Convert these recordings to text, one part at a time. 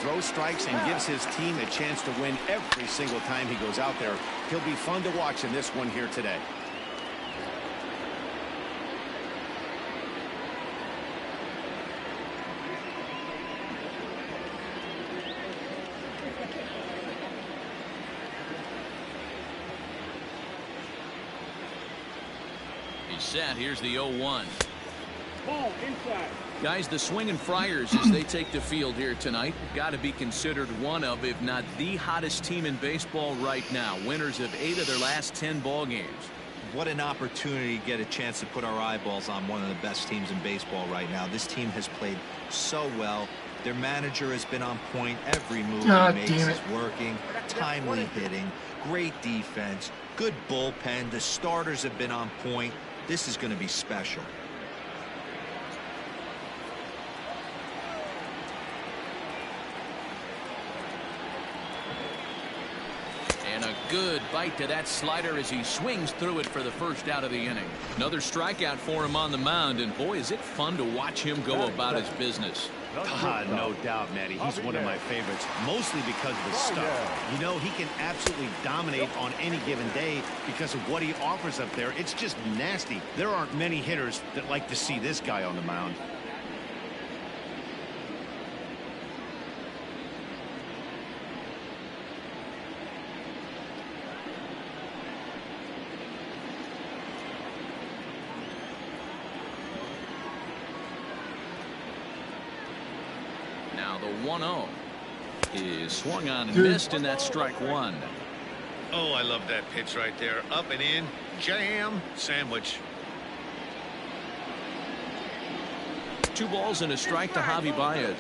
throws strikes and gives his team a chance to win every single time he goes out there. He'll be fun to watch in this one here today. He's set. Here's the 0-1. Ball inside. Guys, the Swinging Friars, as they take the field here tonight, got to be considered one of, if not the hottest team in baseball right now. Winners of 8 of their last 10 ball games. What an opportunity to get a chance to put our eyeballs on one of the best teams in baseball right now. This team has played so well. Their manager has been on point. Every move he makes is working. Timely hitting, great defense, good bullpen. The starters have been on point. This is going to be special. And a good bite to that slider as he swings through it for the first out of the inning. Another strikeout for him on the mound, and boy, is it fun to watch him go about his business. No doubt, Matty. He's one of my favorites, mostly because of his stuff. You know, he can absolutely dominate on any given day because of what he offers up there. It's just nasty. There aren't many hitters that like to see this guy on the mound. Now the 1-0 is swung on and missed, and that's strike one. Oh, I love that pitch right there. Up and in, jam, sandwich. 2 balls and a strike to Hosmer Bryant.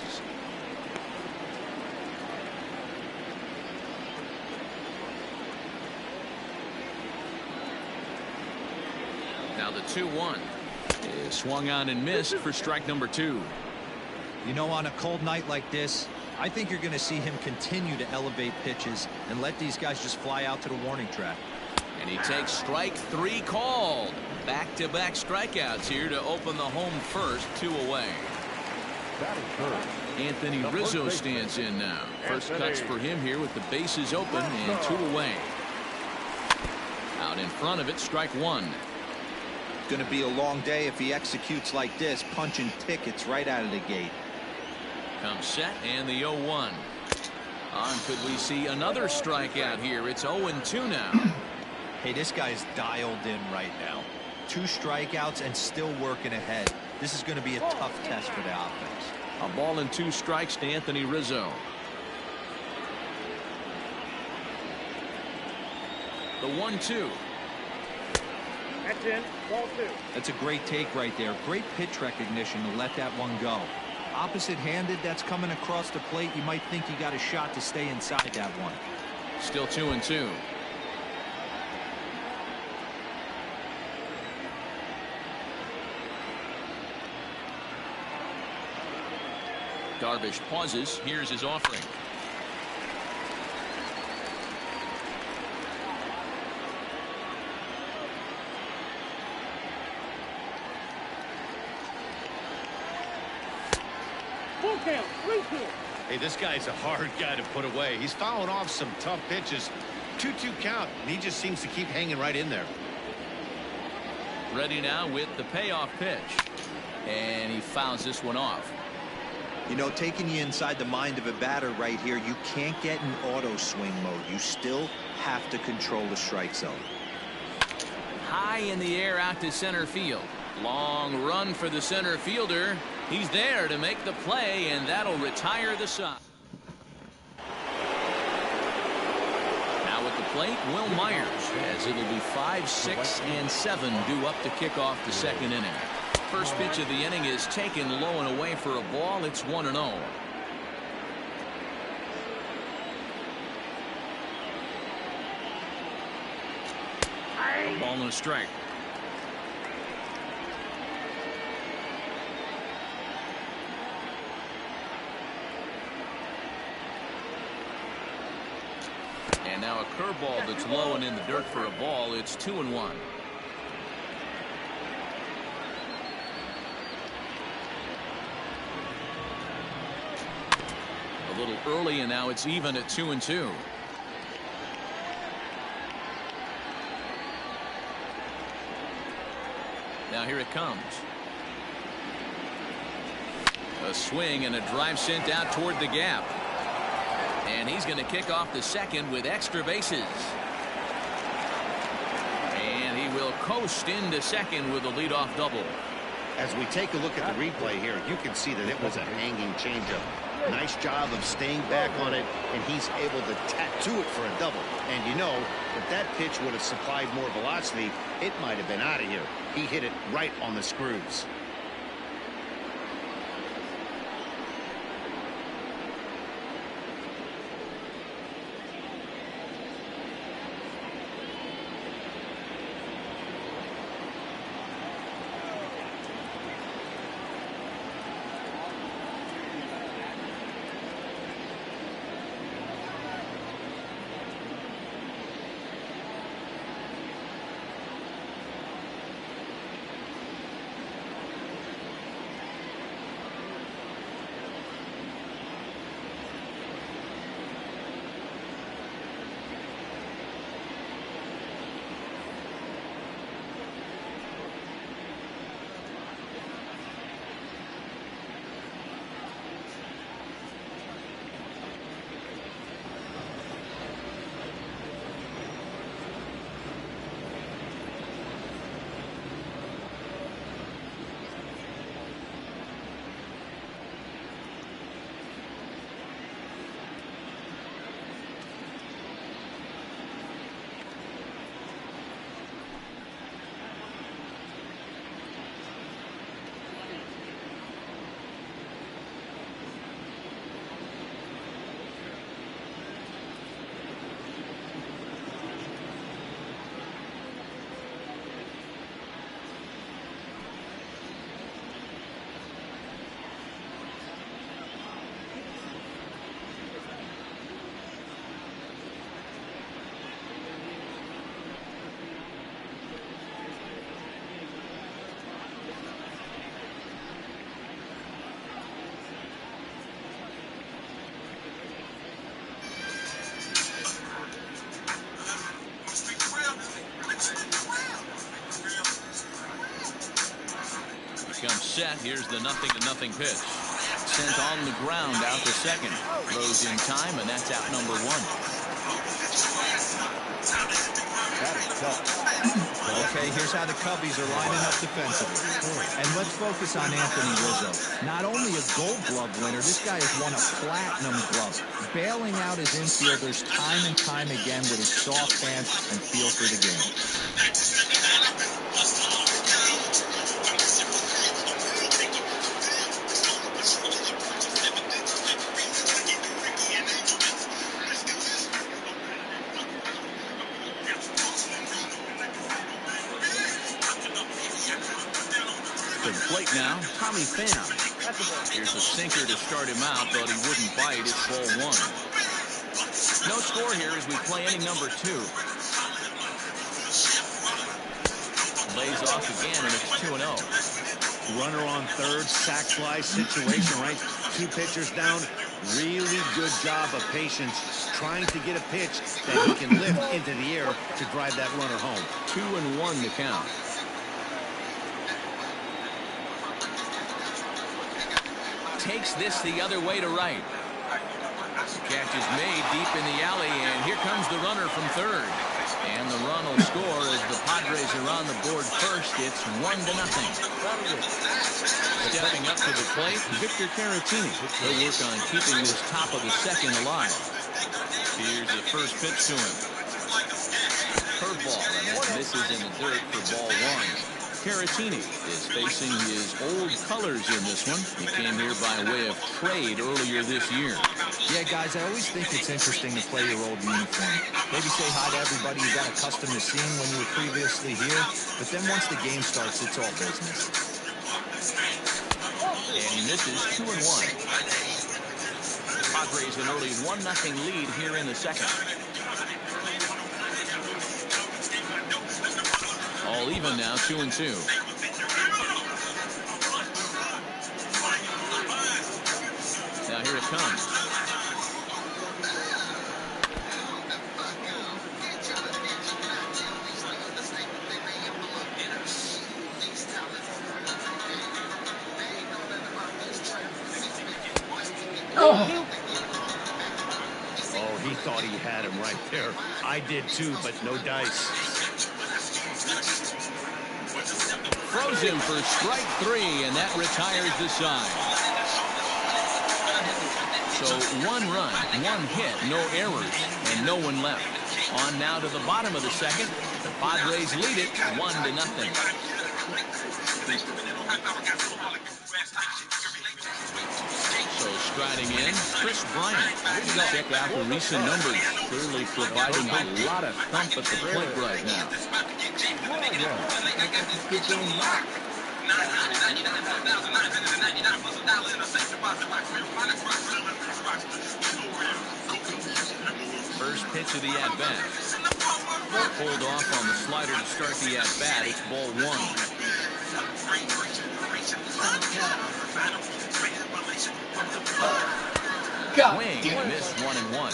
Now the 2-1 is swung on and missed for strike number 2. You know, on a cold night like this, I think you're going to see him continue to elevate pitches and let these guys just fly out to the warning track. And he takes strike 3 called. Back-to-back strikeouts here to open the home first, 2 away. Anthony Rizzo stands in now. First cuts for him here with the bases open and 2 away. Out in front of it, strike 1. Going to be a long day if he executes like this, punching tickets right out of the gate. Comes set and the 0-1. On, could we see another strikeout here? It's 0-2 now. Hey, this guy's dialed in right now. 2 strikeouts and still working ahead. This is going to be a tough test for the offense. A ball and 2 strikes to Anthony Rizzo. The 1-2. That's in. Ball 2. That's a great take right there. Great pitch recognition to let that one go. Opposite-handed, that's coming across the plate. You might think you got a shot to stay inside that one. Still 2-2. Darvish pauses. Here's his offering. Full count. 3-2. Hey, this guy's a hard guy to put away. He's fouling off some tough pitches. 2-2 count, and he just seems to keep hanging right in there. Ready now with the payoff pitch. And he fouls this one off. You know, taking you inside the mind of a batter right here, you can't get in auto swing mode. You still have to control the strike zone. High in the air out to center field. Long run for the center fielder. He's there to make the play, and that'll retire the side. Now at the plate, Will Myers, as it'll be 5, 6, and 7 due up to kick off the second inning. First pitch of the inning is taken low and away for a ball. It's 1-0. A ball and a strike. And now a curveball that's low and in the dirt for a ball. It's 2-1. A little early, and now it's even at 2-2. Now here it comes. A swing and a drive sent out toward the gap. And he's going to kick off the second with extra bases. And he will coast into second with a leadoff double. As we take a look at the replay here, you can see that it was a hanging changeup. Nice job of staying back on it, and he's able to tattoo it for a double. And you know, if that pitch would have supplied more velocity, it might have been out of here. He hit it right on the screws. Set. Here's the 0-0 pitch. Sent on the ground out to second. Throws in time, and that's out number 1. That is tough. Okay, here's how the Cubbies are lining up defensively. And let's focus on Anthony Rizzo. Not only a Gold Glove winner, this guy has won a Platinum Glove, bailing out his infielders time and time again with his soft hands and feel for the game. Plate now, Tommy Pham. Here's a sinker to start him out, but he wouldn't bite. It's ball 1. No score here as we play inning number 2. Lays off again, and it's 2-0. Runner on third, sac fly situation, right? 2 pitchers down. Really good job of patience, trying to get a pitch that he can lift into the air to drive that runner home. 2-1 to count. Takes this the other way to right. The catch is made deep in the alley, and here comes the runner from third. And the run will score as the Padres are on the board first. It's 1-0. Stepping up to the plate, Victor Caratini. He'll work on keeping this top of the second alive. Here's the first pitch to him. Curveball, and that misses in the dirt for ball 1. Caratini is facing his old colors in this one. He came here by way of trade earlier this year. Yeah, guys, I always think it's interesting to play your old uniform. Maybe say hi to everybody you got accustomed to seeing when you were previously here. But then once the game starts, it's all business. And he misses 2-1. Padres an early 1-0 lead here in the second. All even now, 2-2. Now here it comes. 2-2. Oh, he thought he had him right there. I did too, but no dice. Throws him for strike 3, and that retires the side. So 1 run, 1 hit, no errors, and no one left. On now to the bottom of the second. The Padres lead it 1-0. So striding in, Grisham Baez. Check out the recent numbers. Clearly providing a lot of thump at the plate right now. First pitch of the at-bat. Pulled off on the slider to start the at-bat. It's ball 1. Swing, missed 1-1.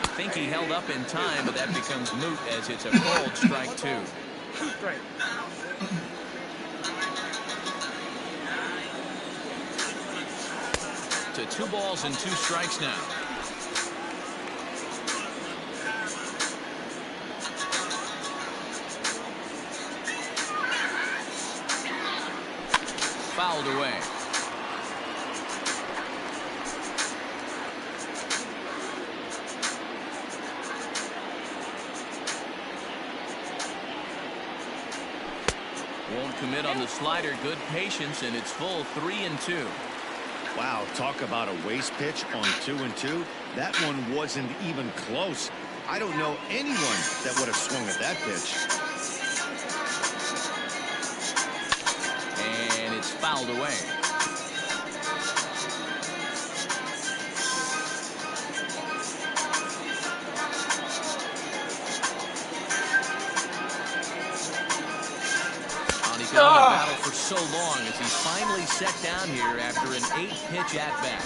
I think he held up in time, but that becomes moot as it's a called strike 2. Strike. To 2 balls and 2 strikes now. Fouled away. Won't commit on the slider. Good patience, and it's full 3-2. Wow, talk about a waste pitch on 2-2. That one wasn't even close. I don't know anyone that would have swung at that pitch. And it's fouled away. He's been on the battle for so long as he's finally set down here after an 8-pitch at-bat.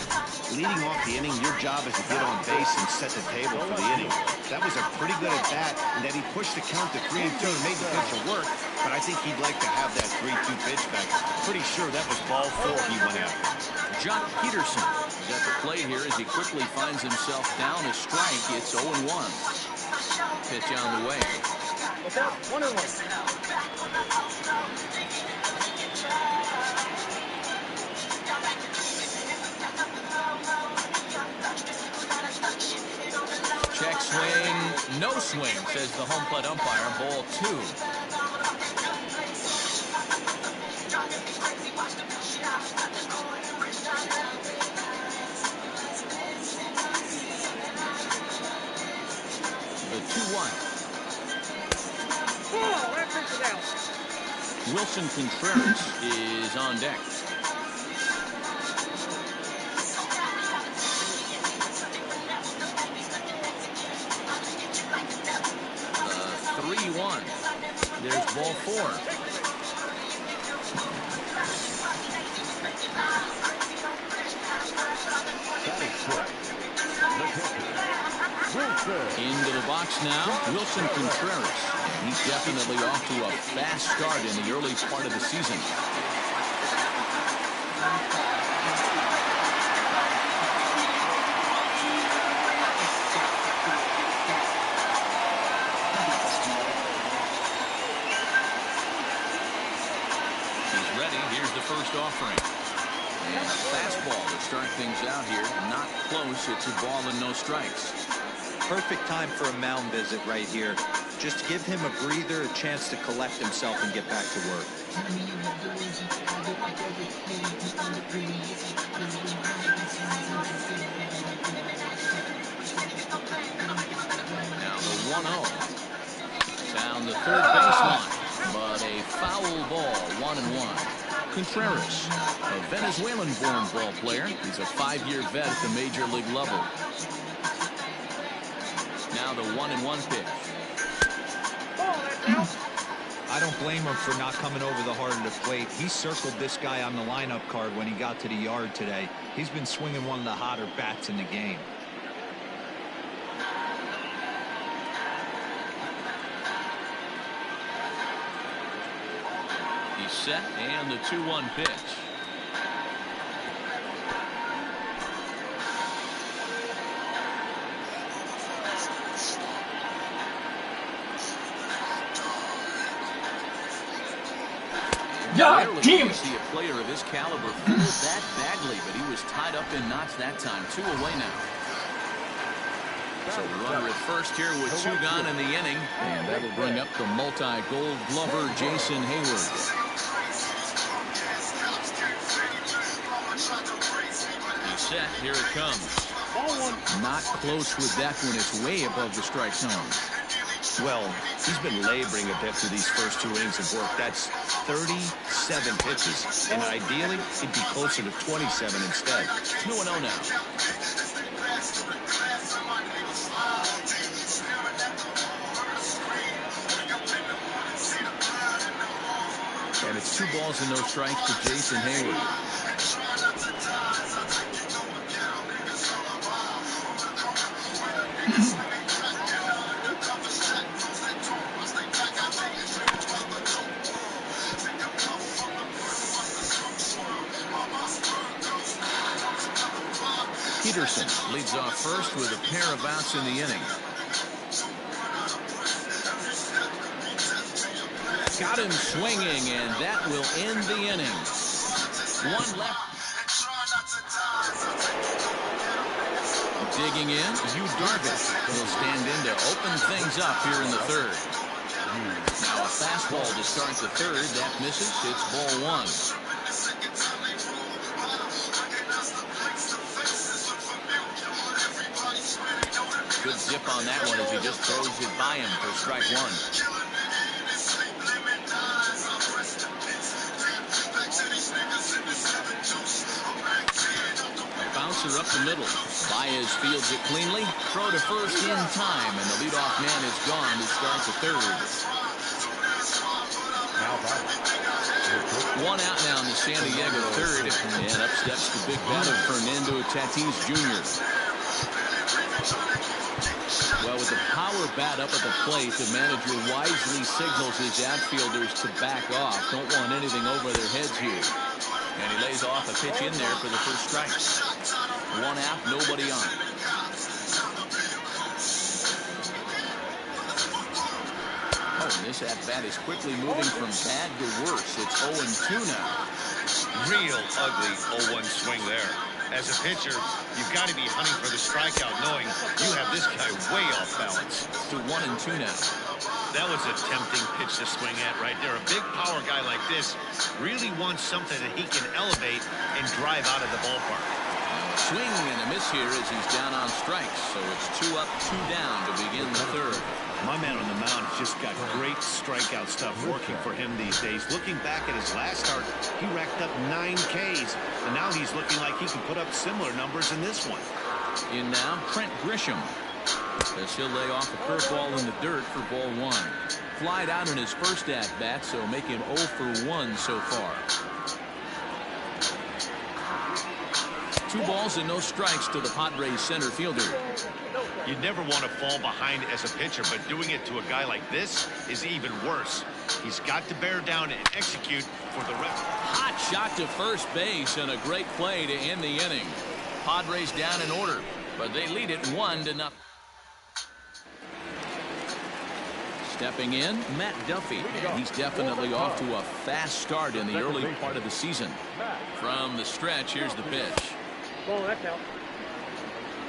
Leading off the inning, your job is to get on base and set the table for the inning. That was a pretty good at-bat, and that he pushed the count to 3-2 and made the pitcher work, but I think he'd like to have that 3-2 pitch back. Pretty sure that was ball 4 he went after. Jock Pederson is at the plate here as he quickly finds himself down a strike. It's 0-1. Pitch on the way. What's up? 1-1. Check swing, no swing, says the home plate umpire. Ball 2. The 2-1. Wilson Contreras is on deck. The 3-1. There's ball 4. Into the box now, Wilson Contreras. He's definitely off to a fast start in the early part of the season. He's ready. Here's the first offering. And a fastball to start things out here. Not close. It's a ball and no strikes. Perfect time for a mound visit right here. Just give him a breather, a chance to collect himself and get back to work. Now the 1-0. Down the third baseline. But a foul ball, 1-1. Contreras, a Venezuelan-born ball player. He's a 5-year vet at the major league level. Now the 1-1 pitch. I don't blame him for not coming over the heart of the plate. He circled this guy on the lineup card when he got to the yard today. He's been swinging one of the hotter bats in the game. He's set, and the 2-1 pitch. God damn You it! see a player of his caliber feel that badly, but he was tied up in knots that time. 2 away now. So runner at first here with 2 gone in the inning, and that'll bring up the multi-gold glover Jason Heyward. He's set. Here it comes. Not close with that one. It's way above the strike zone. Well, he's been laboring a bit through these first 2 innings of work. That's 37 pitches, and ideally he'd be closer to 27 instead. 2-0 now. And it's 2 balls and no strikes to Jason Heyward. Pederson leads off first with a pair of outs in the inning. Got him swinging, and that will end the inning. 1 left. Digging in, Darvish will stand in to open things up here in the 3rd. Now a fastball to start the 3rd. That misses. It's ball 1. Good zip on that one as he just throws it by him for strike 1. A bouncer up the middle. Baez fields it cleanly. Throw to first in time, and the leadoff man is gone to start the 3rd. 1 out now in the San Diego 3rd, and up steps the big batter Fernando Tatis Jr. Well, with the power bat up at the plate, the manager wisely signals his outfielders to back off. Don't want anything over their heads here. And he lays off a pitch in there for the first strike. 1 out, nobody on. Oh, and this at-bat is quickly moving from bad to worse. It's 0-2 now. Real ugly 0-1 swing there. As a pitcher, you've got to be hunting for the strikeout, knowing you have this guy way off balance. To 1-2 now. That was a tempting pitch to swing at right there. A big power guy like this really wants something that he can elevate and drive out of the ballpark. Swing and a miss here as he's down on strikes. So it's 2 up, 2 down to begin the 3rd. My man on the mound has just got great strikeout stuff working for him these days. Looking back at his last start, he racked up 9 Ks, and now he's looking like he can put up similar numbers in this one. In now, Trent Grisham. As he'll lay off a curveball in the dirt for ball 1. Flied out in his first at-bat, so make him 0 for 1 so far. 2 balls and no strikes to the Padres center fielder. You'd never want to fall behind as a pitcher, but doing it to a guy like this is even worse. He's got to bear down and execute for the rest. Hot shot to first base and a great play to end the inning. Padres down in order, but they lead it 1-0. Stepping in, Matt Duffy. And he's definitely off to a fast start in the early part of the season. From the stretch, here's the pitch.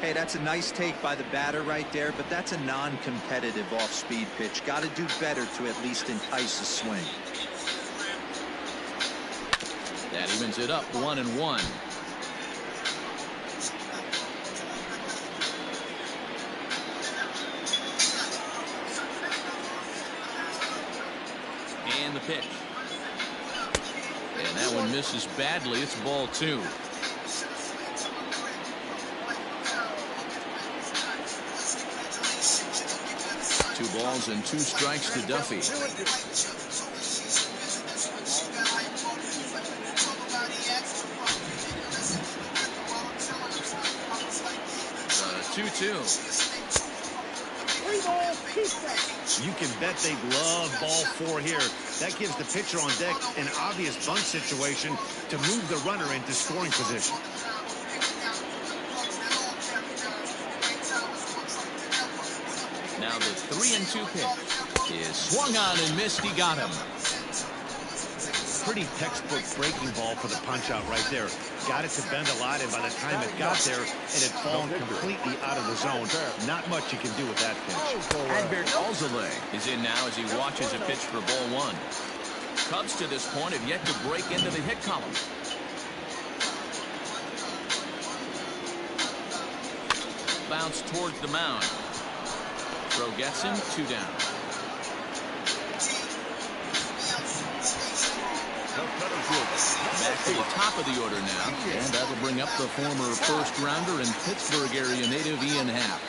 Hey, that's a nice take by the batter right there, but that's a non-competitive off-speed pitch. Got to do better to at least entice a swing. That evens it up 1-1. And the pitch. And that one misses badly. It's ball 2. Two balls and 2 strikes to Duffy. 2-2. You can bet they'd love ball 4 here. That gives the pitcher on deck an obvious bunt situation to move the runner into scoring position. Now the 3-2 pitch is swung on and missed. He got him. Pretty textbook breaking ball for the punch out right there. Got it to bend a lot, and by the time it got there, it had fallen completely out of the zone. Not much you can do with that pitch. Darvish Alzolay is in now as he watches a pitch for ball one. Cubs to this point have yet to break into the hit column. Bounce towards the mound. Throw gets him, 2 down. Back to the top of the order now, and that'll bring up the former first-rounder and Pittsburgh area native Ian Happ.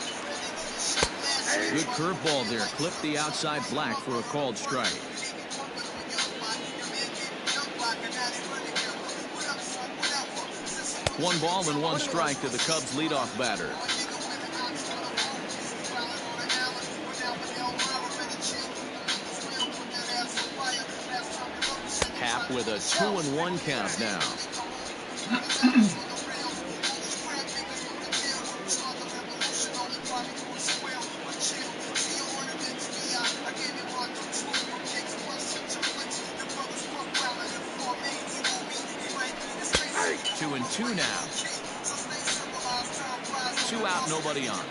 Good curveball there, clipped the outside black for a called strike. 1 ball and 1 strike to the Cubs leadoff batter. Happ with a 2-1 count now. Two and two now. 2 out, nobody on.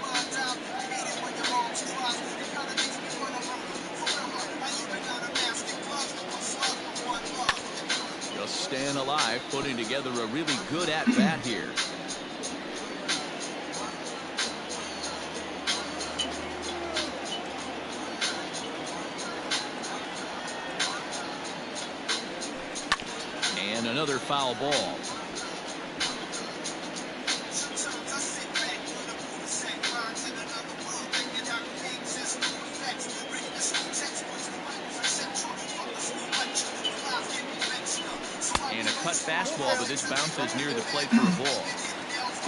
Just staying alive, putting together a really good at-bat here. And another foul ball. Fastball, but this bounces near the plate for a ball.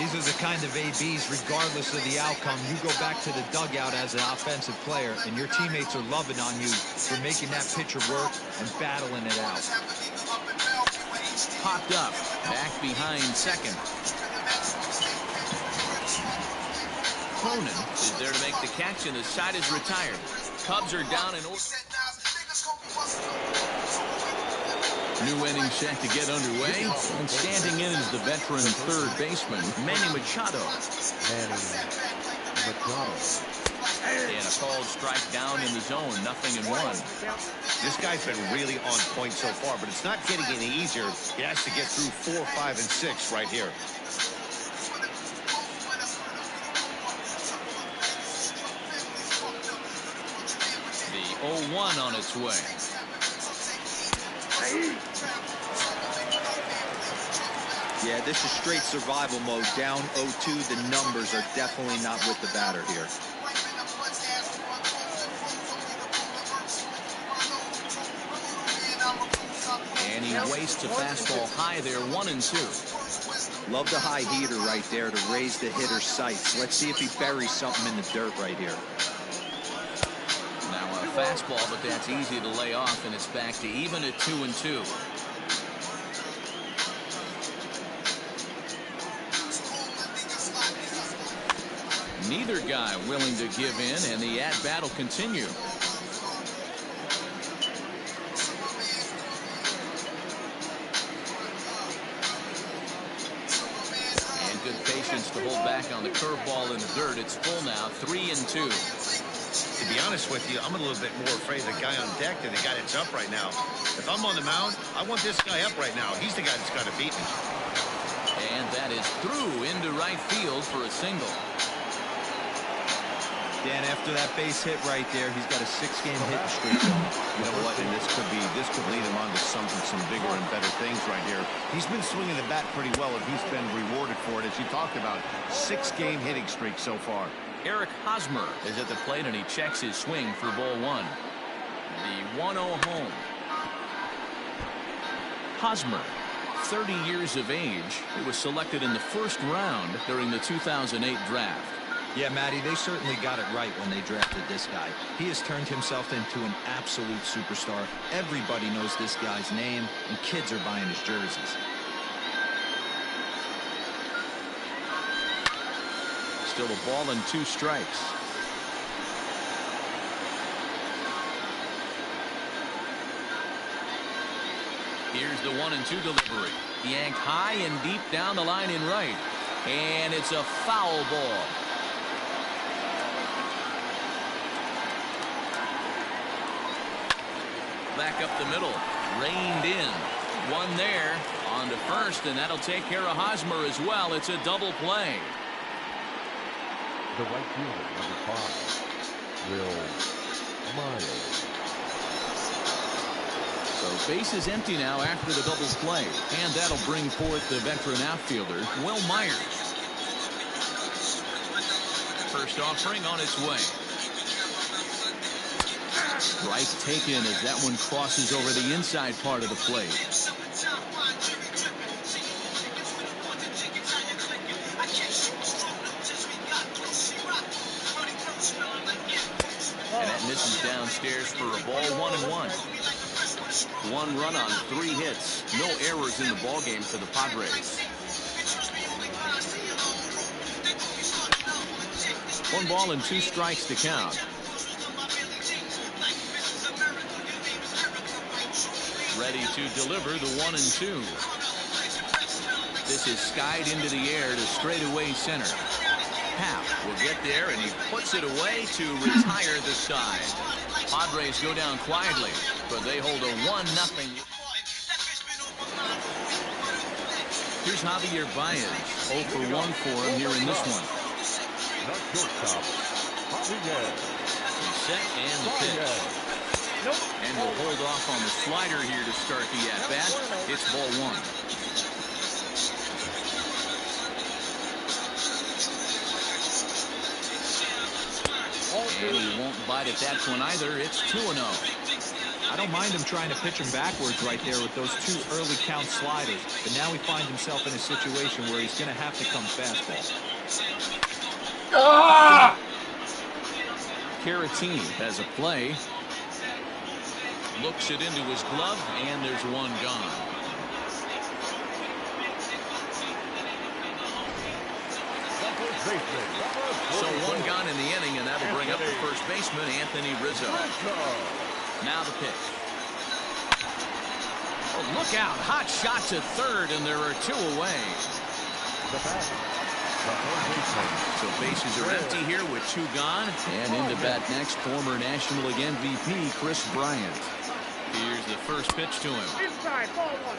These are the kind of ABs, regardless of the outcome. You go back to the dugout as an offensive player, and your teammates are loving on you for making that pitcher work and battling it out. Popped up, back behind second. Cronin is there to make the catch, and the side is retired. Cubs are down in order. New inning set to get underway, and standing in is the veteran third baseman, Manny Machado. And a called strike down in the zone, 0-1. This guy's been really on point so far, but it's not getting any easier. He has to get through 4, 5, and 6 right here. The 0-1 on its way. Yeah, this is straight survival mode. Down 0-2. The numbers are definitely not with the batter here. And he wastes a fastball high there, 1-2. Love the high heater right there to raise the hitter's sights. Let's see if he buries something in the dirt right here. Now a fastball, but that's easy to lay off, and it's back to even at 2-2. Neither guy willing to give in, and the at-bat will continue. And good patience to hold back on the curveball in the dirt. It's full now, 3-2. To be honest with you, I'm a little bit more afraid of the guy on deck than the guy that's up right now. If I'm on the mound, I want this guy up right now. He's the guy that's got to beat me. And that is through into right field for a single. Dan, after that base hit right there, he's got a 6-game hit streak. You know what? And this could lead him on to some bigger and better things right here. He's been swinging the bat pretty well, and he's been rewarded for it, as you talked about. 6-game hitting streak so far. Eric Hosmer is at the plate, and he checks his swing for ball 1. The 1-0 home. Hosmer, 30 years of age. He was selected in the first round during the 2008 draft. Yeah, Matty, they certainly got it right when they drafted this guy. He has turned himself into an absolute superstar. Everybody knows this guy's name, and kids are buying his jerseys. Still a ball and 2 strikes. Here's the 1-2 delivery. Yanked high and deep down the line in right. And it's a foul ball. Back up the middle. Reined in. One there. On to first, and that'll take care of Hosmer as well. It's a double play. The right fielder, number 5, Will Myers. So base is empty now after the double play, and that'll bring forth the veteran outfielder, Will Myers. First offering on its way. Strike taken as that one crosses over the inside part of the plate. And that misses downstairs for a ball, 1-1. 1 run on 3 hits. No errors in the ballgame for the Padres. 1 ball and 2 strikes to count. Ready to deliver the 1-2. This is skied into the air to straightaway center. Happ will get there, and he puts it away to retire the side. Padres go down quietly, but they hold a 1-0. Here's Hosmer Bryant. 0 for 1 for him here in this one. He's set and the pitch. And we'll hold off on the slider here to start the at-bat. It's ball 1. And he won't bite at that one either. It's 2-0. I don't mind him trying to pitch him backwards right there with those 2 early count sliders. But now he finds himself in a situation where he's going to have to come fastball. Caratini has a play. Looks it into his glove, and there's 1 gone. So 1 gone in the inning, and that'll bring up the first baseman, Anthony Rizzo. Now the pitch. Oh, look out. Hot shot to third, and there are 2 away. So bases are empty here with 2 gone. And into bat next, former National League MVP Kris Bryant. Here's the first pitch to him. Inside, ball 1.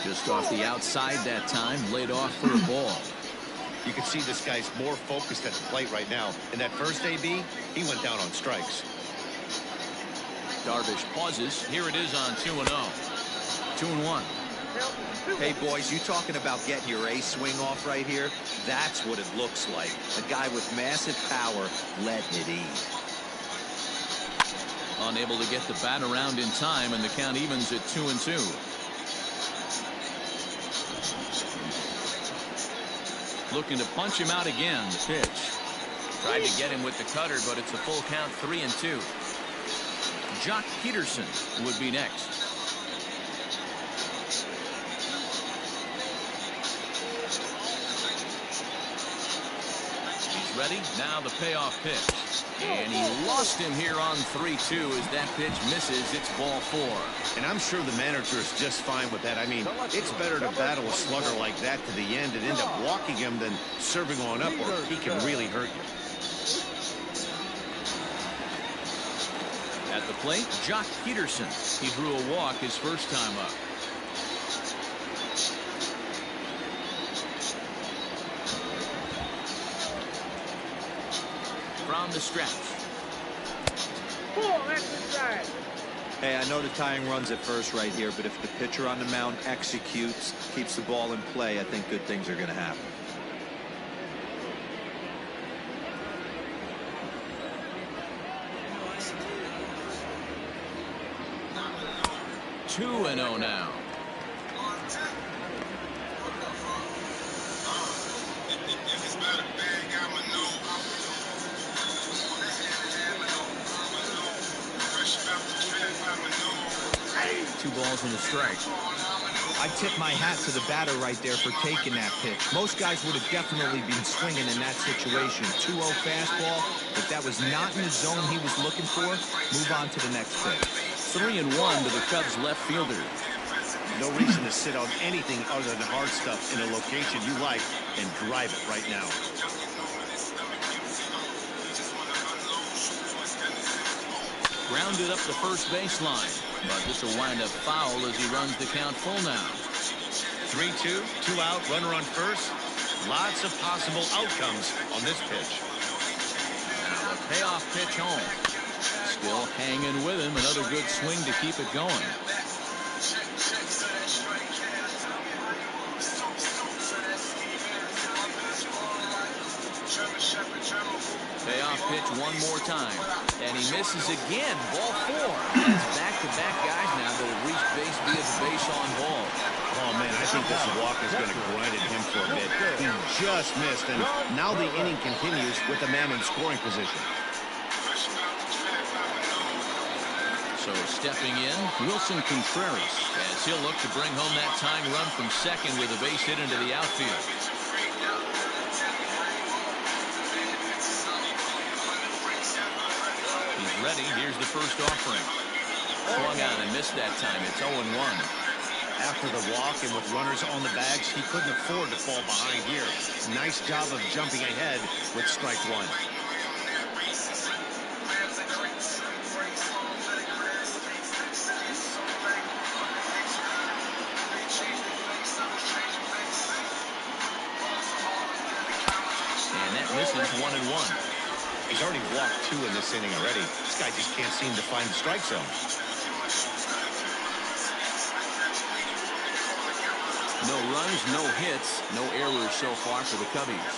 Just off the outside that time, laid off for a ball. You can see this guy's more focused at the plate right now. In that first AB, he went down on strikes. Darvish pauses. Here it is on 2-0. 2-1. Hey, boys, you talking about getting your A swing off right here? That's what it looks like. A guy with massive power letting it eat. Unable to get the bat around in time, and the count evens at 2-2. Looking to punch him out again. The pitch. Tried to get him with the cutter, but it's a full count, 3-2. Jock Pederson would be next. He's ready. Now the payoff pitch. And he lost him here on 3-2 as that pitch misses. It's ball 4. And I'm sure the manager is just fine with that. I mean, it's better to battle a slugger like that to the end and end up walking him than serving on up, or he can really hurt you. At the plate, Jock Pederson. He drew a walk his first time up. From the stretch. Ball, that's inside. Hey, I know the tying runs at first right here, but if the pitcher on the mound executes, keeps the ball in play, I think good things are going to happen. 2-0 now. Two balls and a strike. I tip my hat to the batter right there for taking that pitch. Most guys would have definitely been swinging in that situation. 2-0 fastball. If that was not in the zone he was looking for, move on to the next pitch. 3-1 to the Cubs left fielder. No reason to sit on anything other than hard stuff in a location you like and drive it right now. Grounded up the first baseline, but this will wind up foul as he runs the count full now. 3-2, 2 out, runner on first. Lots of possible outcomes on this pitch. Now the payoff pitch home. Still hanging with him. Another good swing to keep it going. Payoff pitch one more time. And he misses again. Ball 4. It's back-to-back guys now that have reached base via the base on ball. Oh, man, I think this walk is going to grind at him for a bit. He just missed, and now the inning continues with the man in scoring position. So stepping in, Willson Contreras, as he'll look to bring home that tying run from second with a base hit into the outfield. He's ready. Here's the first offering. Swung on and missed that time. It's 0-1. After the walk and with runners on the bags, he couldn't afford to fall behind here. Nice job of jumping ahead with strike one. And that misses 1-1. He's already walked 2 in this inning already. This guy just can't seem to find the strike zone. No runs, no hits, no errors so far for the Cubbies.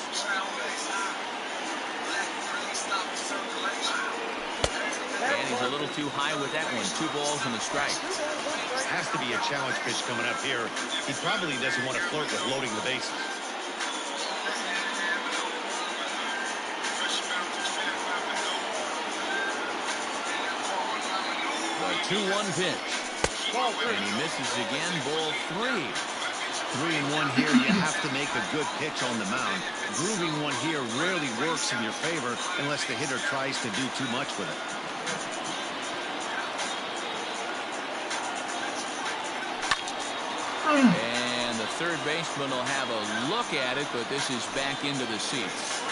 And he's a little too high with that one. 2 balls and a strike. Has to be a challenge pitch coming up here. He probably doesn't want to flirt with loading the bases. The 2-1 pitch. And he misses again. Ball 3. 3-1 here. You have to make a good pitch on the mound. Grooving one here rarely works in your favor unless the hitter tries to do too much with it. And the third baseman will have a look at it, but this is back into the seats.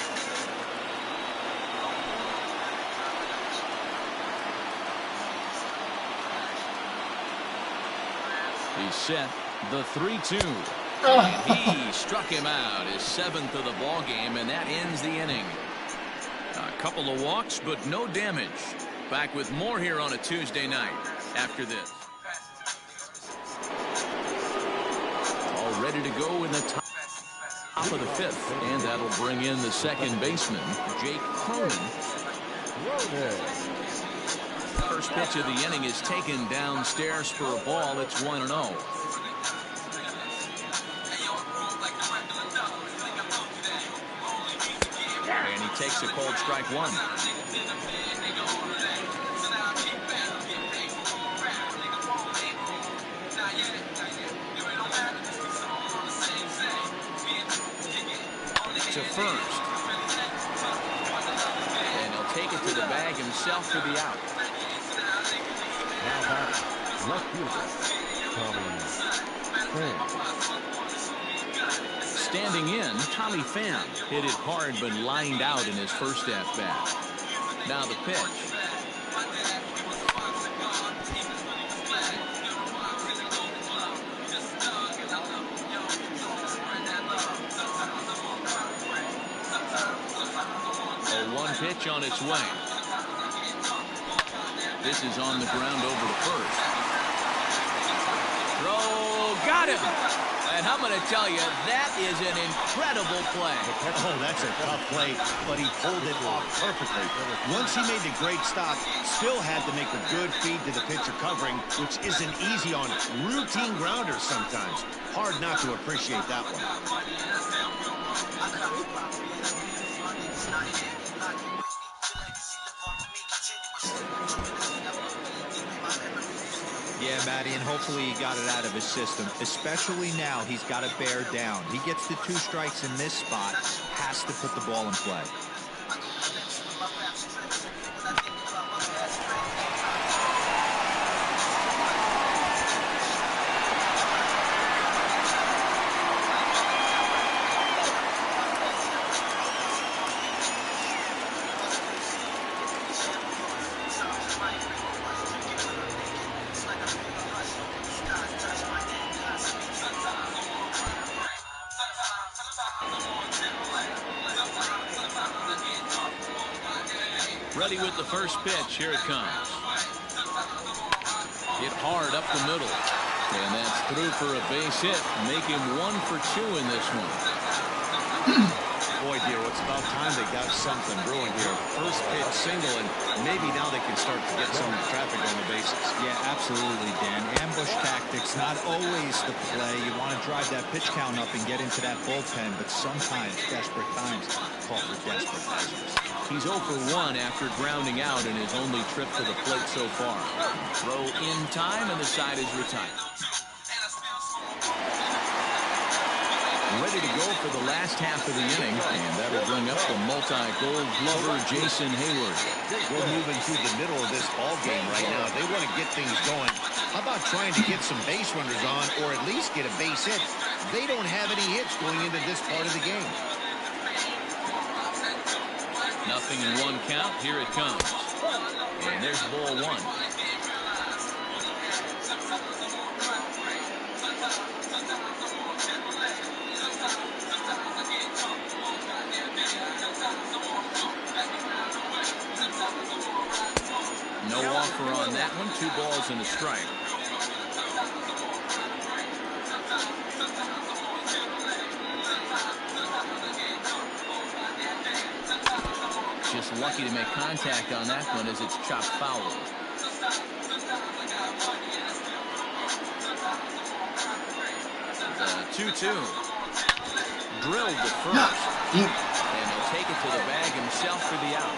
He's set. The 3-2. And he struck him out, his 7th of the ball game, and that ends the inning. A couple of walks, but no damage. Back with more here on a Tuesday night after this. All ready to go in the top of the 5th, and that'll bring in the second baseman, Jake Cronin. First pitch of the inning is taken downstairs for a ball. It's 1-0. And he takes a cold strike 1. To first. And he'll take it to the bag himself for the out. Now back, left fielder, Pham. Standing in, Tommy Pham hit it hard but lined out in his first at-bat. Now the pitch. A 1 pitch on its way. This is on the ground over to first. Throw, got him. And I'm going to tell you, that is an incredible play. Oh, that's a tough play, but he pulled it off perfectly. Once he made the great stop, still had to make a good feed to the pitcher covering, which isn't easy on routine grounders sometimes. Hard not to appreciate that one. Yeah, Matty, and hopefully he got it out of his system. Especially now, he's got to bear down. He gets the 2 strikes in this spot, has to put the ball in play. Ready with the first pitch. Here it comes. Hit hard up the middle. And that's through for a base hit. Make him 1 for 2 in this one. Boy, dear, it's about time they got something brewing here. First pitch single, and maybe now they can start to get some traffic on the bases. Yeah, absolutely, Dan. Ambush tactics, not always the play. You want to drive that pitch count up and get into that bullpen, but sometimes desperate times call for desperate measures. He's 0 for 1 after grounding out in his only trip to the plate so far. Throw in time, and the side is retired. Ready to go for the last half of the inning, and that'll bring up the multi-gold glover Jason Heyward. We're moving through the middle of this ball game right now. They want to get things going. How about trying to get some base runners on, or at least get a base hit? They don't have any hits going into this part of the game. Nothing in 1 count. Here it comes. And there's ball 1. No offer on that one. 2 balls and a strike. Just lucky to make contact on that one as it's chopped foul. The 2-2. Drilled to first. And he'll take it to the bag himself for the out.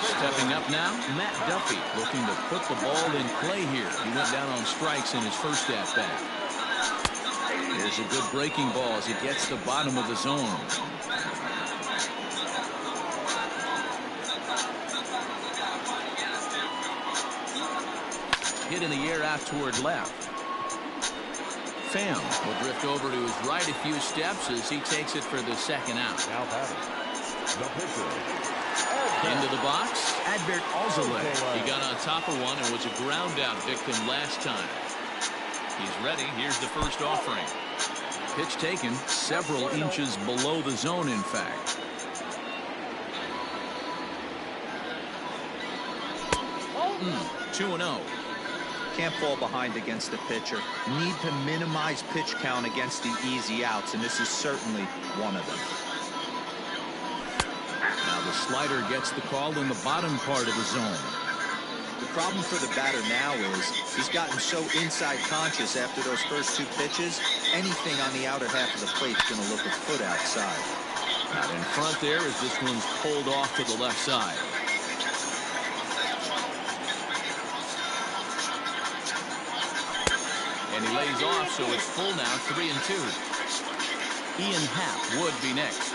Stepping up now, Matt Duffy looking to put the ball in play here. He went down on strikes in his first at-bat. Here's a good breaking ball as it gets the bottom of the zone. Hit in the air out toward left. Pham will drift over to his right a few steps as he takes it for the second out. Now batting, the pitcher. Into the box, Darvish Alzolay. He got on top of one and was a ground out victim last time. He's ready. Here's the first offering. Pitch taken several inches below the zone, in fact. Mm, 2-0. Can't fall behind against the pitcher. Need to minimize pitch count against the easy outs, and this is certainly one of them. Now the slider gets the call in the bottom part of the zone. The problem for the batter now is he's gotten so inside conscious after those first 2 pitches. Anything on the outer half of the plate is going to look a foot outside. Out in front there as this one's pulled off to the left side. And he lays off, so it's full now, 3-2. Ian Happ would be next.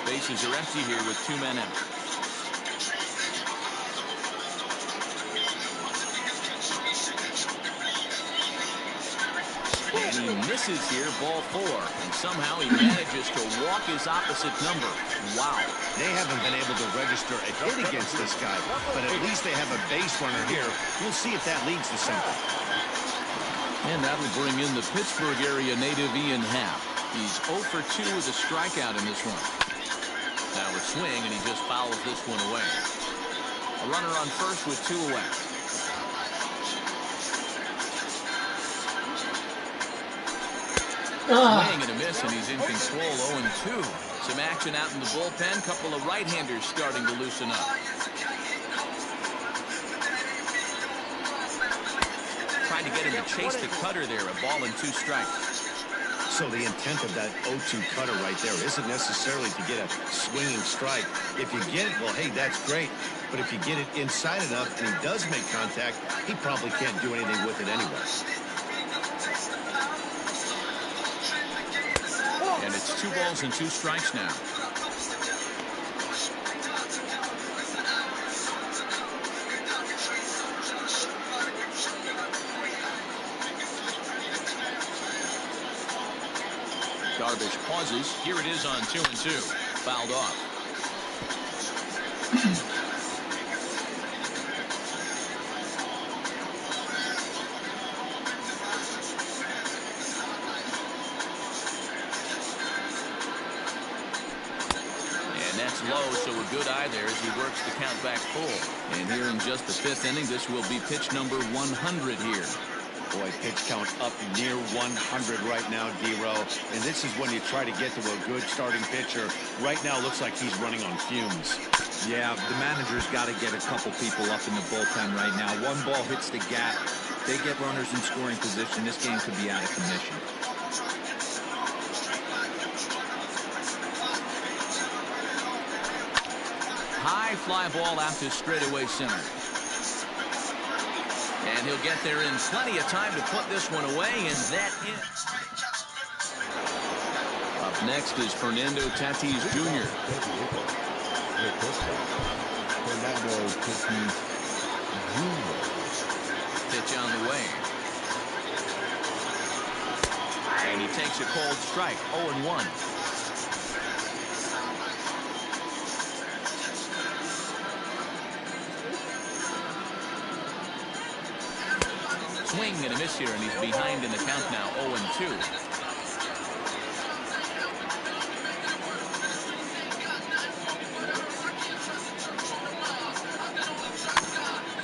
Bases are empty here with 2 men out. He misses here, ball 4, and somehow he manages to walk his opposite number. Wow. They haven't been able to register a hit against this guy, but at least they have a base runner here. We'll see if that leads to something. And that'll bring in the Pittsburgh area native Ian Happ. He's 0 for 2 with a strikeout in this one. Now a swing, and he just fouls this one away. A runner on first with 2 away. Swing and a miss, and he's in control. 0-2. Some action out in the bullpen. Couple of right-handers starting to loosen up. Trying to get him to chase the cutter there. A ball and 2 strikes. So the intent of that 0-2 cutter right there isn't necessarily to get a swinging strike. If you get it, well, hey, that's great. But if you get it inside enough and he does make contact, he probably can't do anything with it anyway. And it's 2 balls and 2 strikes now. Darvish pauses. Here it is on 2-2. Fouled off. And that's low, so a good eye there as he works the count back full. And here in just the 5th inning, this will be pitch number 100 here. Boy, pitch count up near 100 right now, D-Row. And this is when you try to get to a good starting pitcher. Right now, looks like he's running on fumes. Yeah, the manager's got to get a couple people up in the bullpen right now. One ball hits the gap. They get runners in scoring position. This game could be out of commission. High fly ball out to straightaway center. And he'll get there in plenty of time to put this one away, and that is. Up next is Fernando Tatis Jr. Pitch on the way. And he takes a cold strike, 0-1. Swing and a miss here, and he's behind in the count now, 0-2.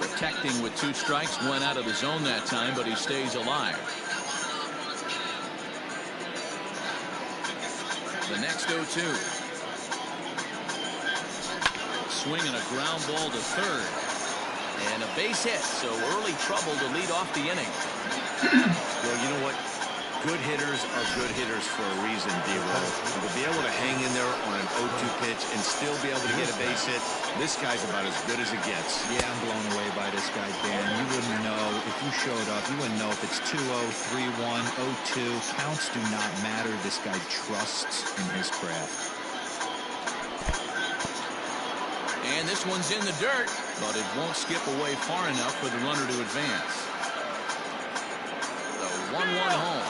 Protecting with 2 strikes, went out of the zone that time, but he stays alive. The next 0-2. Swing and a ground ball to third. And a base hit, so early trouble to lead off the inning. Well, you know what? Good hitters are good hitters for a reason, D-Row. To be able to hang in there on an 0-2 pitch and still be able to get a base hit, this guy's about as good as it gets. Yeah, I'm blown away by this guy, Dan. You wouldn't know if you showed up. You wouldn't know if it's 2-0, 3-1, 0-2. Counts do not matter. This guy trusts in his craft. And this one's in the dirt, but it won't skip away far enough for the runner to advance. The 1-1 home.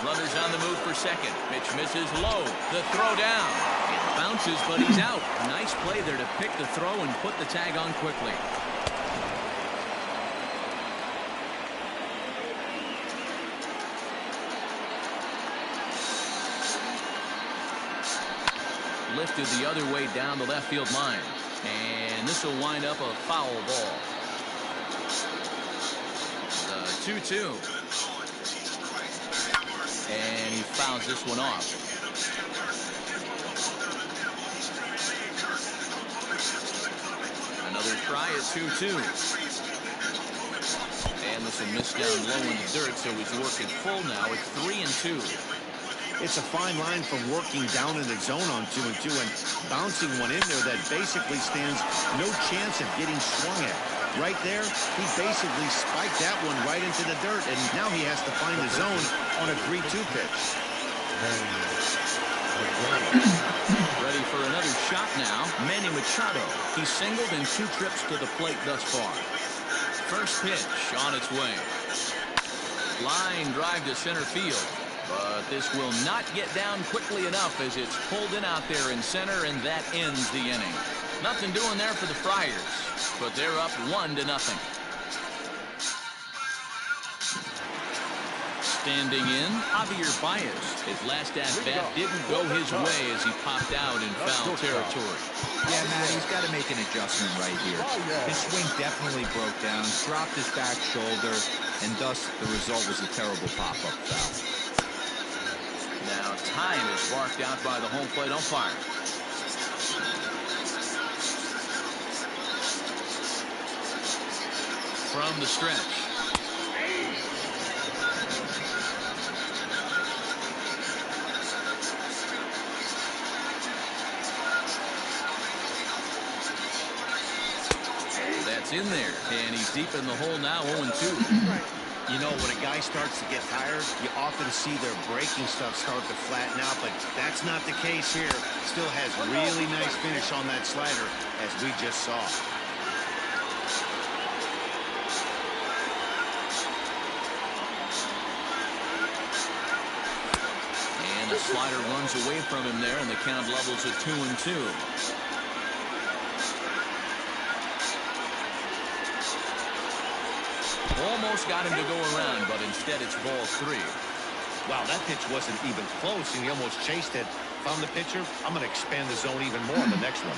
Runners on the move for second. Pitch misses low. The throw down. It bounces, but he's out. Nice play there to pick the throw and put the tag on quickly. Lifted the other way down the left field line. And this will wind up a foul ball. The 2-2. And he fouls this one off. Another try at 2-2. And this will miss down low in the dirt, so he's working full now. It's 3-2. It's a fine line from working down in the zone on 2-2 and bouncing one in there that basically stands no chance of getting swung at. Right there, he basically spiked that one right into the dirt, and now he has to find the zone on a 3-2 pitch. Ready for another shot now. Manny Machado. He's singled in 2 trips to the plate thus far. First pitch on its way. Line drive to center field. But this will not get down quickly enough as it's pulled in out there in center, and that ends the inning. Nothing doing there for the Friars, but they're up 1-0. Standing in, Hosmer Bryant. His last at-bat didn't go his way as he popped out in foul territory. Yeah, Matt, he's got to make an adjustment right here. His swing definitely broke down, dropped his back shoulder, and thus the result was a terrible pop-up foul. Now time is barked out by the home plate umpire. From the stretch. That's in there, and he's deep in the hole now, 0-2. You know, when a guy starts to get tired, you often see their breaking stuff start to flatten out, but that's not the case here. Still has really nice finish on that slider, as we just saw. And the slider runs away from him there, and the count levels at 2-2. Almost got him to go around, but instead it's ball 3. Wow, that pitch wasn't even close, and he almost chased it. If I'm the pitcher, I'm going to expand the zone even more on the next one.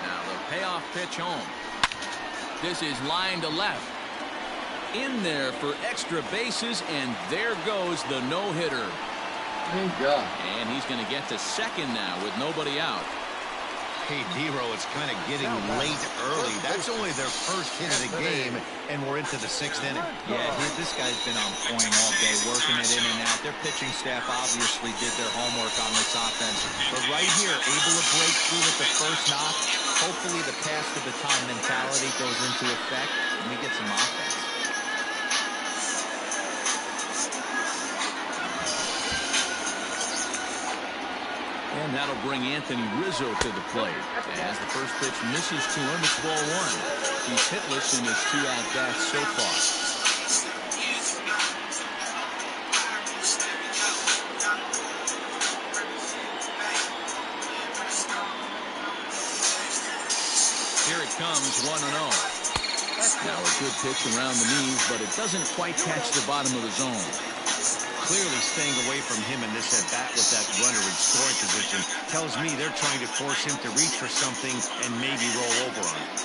Now the payoff pitch home. This is line to left. In there for extra bases, and there goes the no-hitter. Thank God. And he's going to get to second now with nobody out. Hey, D-Row, it's kind of getting late early. That's only their first hit of the game, and we're into the 6th inning. Yeah, this guy's been on point all day, working it in and out. Their pitching staff obviously did their homework on this offense. But right here, able to break through with the first knock. Hopefully the pass the baton mentality goes into effect, and we get some offense. And that'll bring Anthony Rizzo to the plate. As the first pitch misses to him, it's ball 1. He's hitless in his 2 at-bats so far. Here it comes, 1-0. Now a good pitch around the knees, but it doesn't quite catch the bottom of the zone. Clearly staying away from him in this at-bat with that runner in scoring position tells me they're trying to force him to reach for something and maybe roll over on it.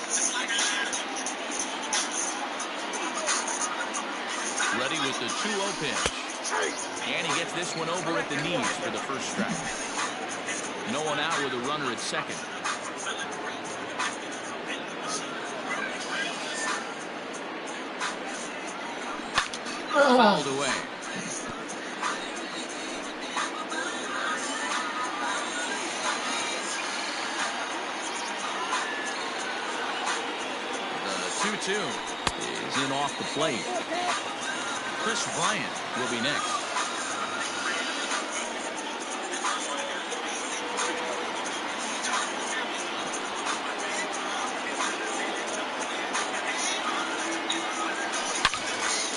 Ready with the 2-0 pitch. And he gets this one over at the knees for the first strike. No one out with a runner at second. Fouled away. The 2-2 is in off the plate. Kris Bryant will be next.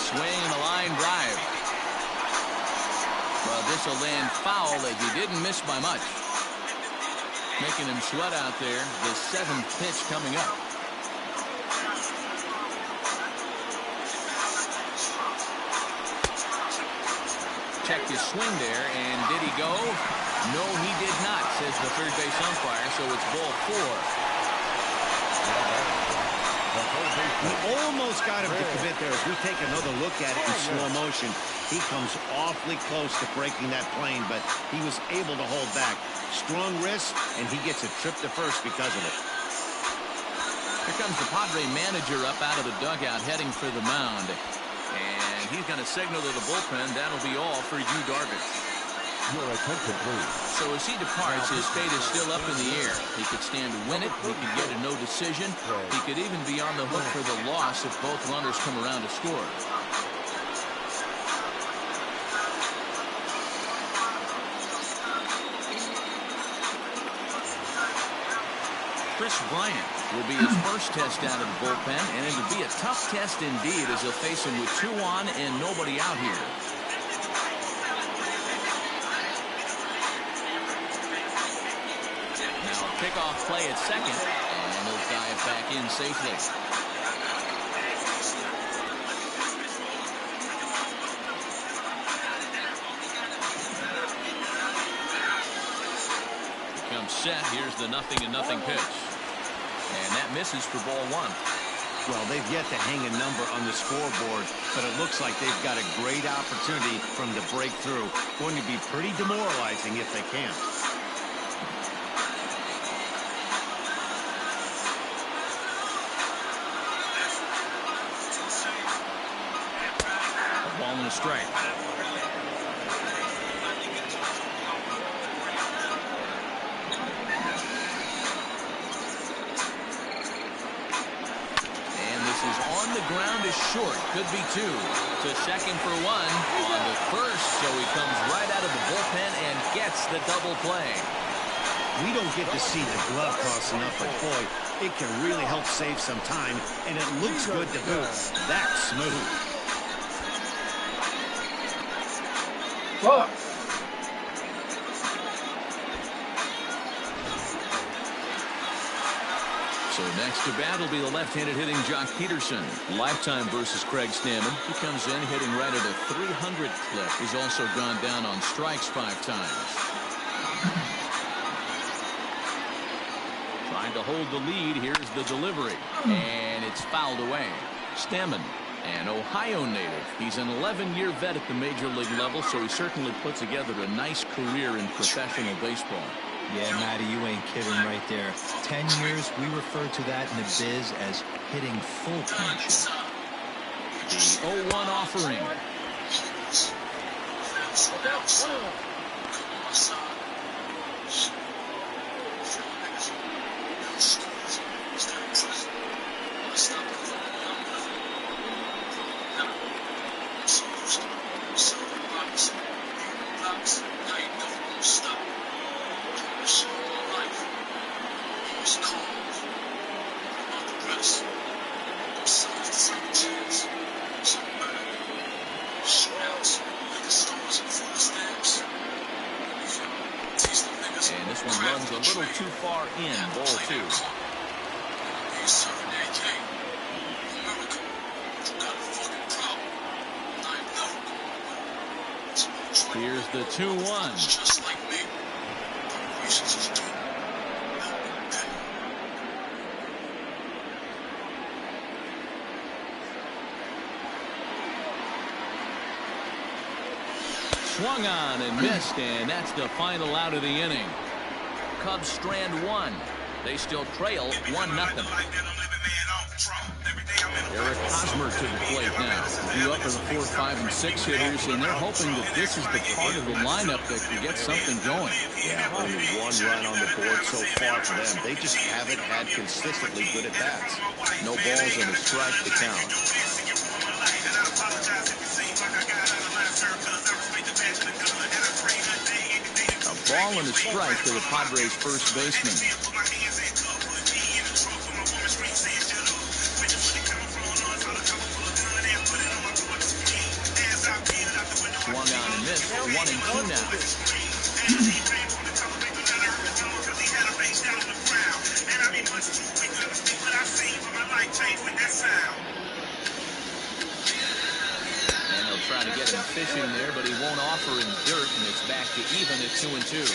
Swing and a line drive. Well, this will land foul as he didn't miss by much. Making him sweat out there. The 7th pitch coming up. Checked his swing there, and did he go? No, he did not, says the third base umpire, so it's ball 4. We almost got him to commit there. As we take another look at it in slow motion, he comes awfully close to breaking that plane, but he was able to hold back. Strong wrist, and he gets a trip to first because of it. Here comes the Padre manager up out of the dugout, heading for the mound. And he's going to signal to the bullpen. That'll be all for you, Darvish. Your attention, please. So as he departs, his fate is still up in the air. He could stand to win it. He could get a no decision. He could even be on the hook for the loss if both runners come around to score. Kris Bryant will be his first test out of the bullpen, and it'll be a tough test indeed as he'll face him with 2 on and nobody out here. Now a pickoff play at second, and he'll dive back in safely. set. Here's the 0-0 pitch. And that misses for ball one. Well, they've yet to hang a number on the scoreboard, but it looks like they've got a great opportunity from the breakthrough. Going to be pretty demoralizing if they can. A ball and a strike. On the ground is short. Could be two. To second for one. On to first. So he comes right out of the bullpen and gets the double play. We don't get to see the glove toss enough, but boy, it can really help save some time, and it looks good to boot. That's smooth. Fuck. So next to bat will be the left-handed hitting Jock Pederson. Lifetime versus Craig Stammen. He comes in hitting right at a 300 clip. He's also gone down on strikes 5 times. Trying to hold the lead. Here's the delivery. And it's fouled away. Stammen, an Ohio native. He's an 11-year vet at the major league level, so he certainly put together a nice career in professional baseball. Yeah, Matty, you ain't kidding right there. 10 years, we refer to that in the biz as hitting full punch. The 0-1 offering. Here's the 2-1. Swung on and missed, and that's the final out of the inning. Cubs strand 1. They still trail 1-0. Eric Hosmer to the plate now. Due up for the 4, 5, and 6 hitters, and they're hoping that this is the part of the lineup that can get something going. Yeah, only 1 run on the board so far for them. They just haven't had consistently good at bats. No balls and a strike to count. A ball and a strike to the Padres' first baseman. Swung on and missed. 1-2 now. And they'll try to get him fishing there, but he won't offer him dirt, and it's back to even at 2-2.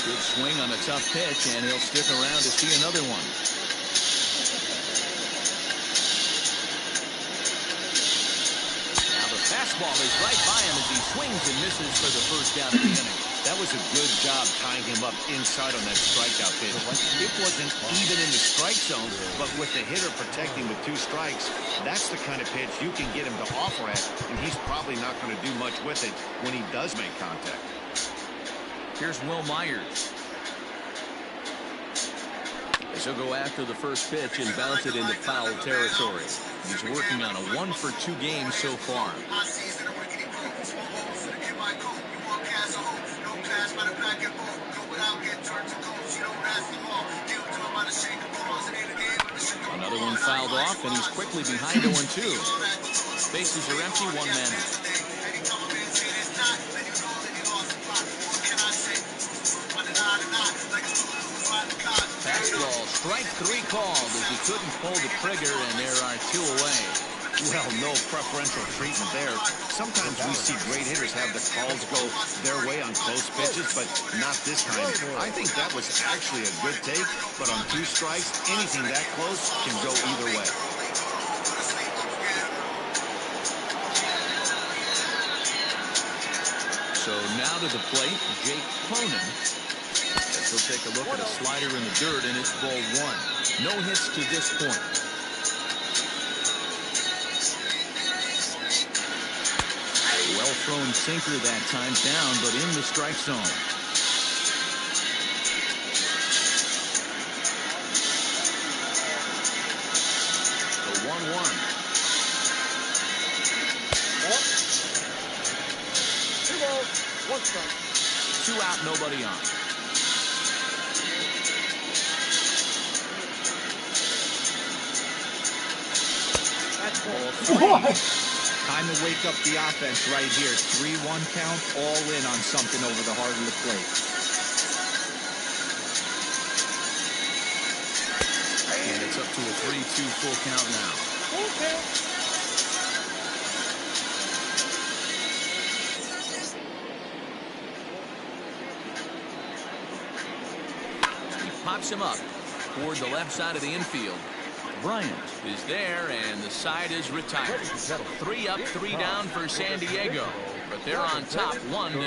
Good swing on a tough pitch, and he'll stick around to see another one. Fastball is right by him as he swings and misses for the first out of the inning. That was a good job tying him up inside on that strikeout pitch. It wasn't even in the strike zone, but with the hitter protecting with 2 strikes, that's the kind of pitch you can get him to offer at, and he's probably not going to do much with it when he does make contact. Here's Will Myers. He'll go after the first pitch and bounce it into foul territory. He's working on a 1-for-2 game so far. Another one fouled off, and he's quickly behind 0-2. Bases are empty, 1 man. Fastball, strike 3 called as he couldn't pull the trigger, and there are 2 away. Well, no preferential treatment there. Sometimes we see great hitters have the calls go their way on close pitches, but not this time. I think that was actually a good take, but on 2 strikes, anything that close can go either way. So now to the plate, Jake Cronin. As he'll take a look at a slider in the dirt, and it's ball 1. No hits to this point. Well thrown sinker that time, down, but in the strike zone. The 1-1. 2 balls, 1 strike. 2 out, nobody on. That's ball 3. Time to wake up the offense right here. 3-1 count, all in on something over the heart of the plate. And it's up to a 3-2 full count now. Full count. He pops him up toward the left side of the infield. Bryant is there, and the side is retired. 3 up, 3 down for San Diego, but they're on top 1-0.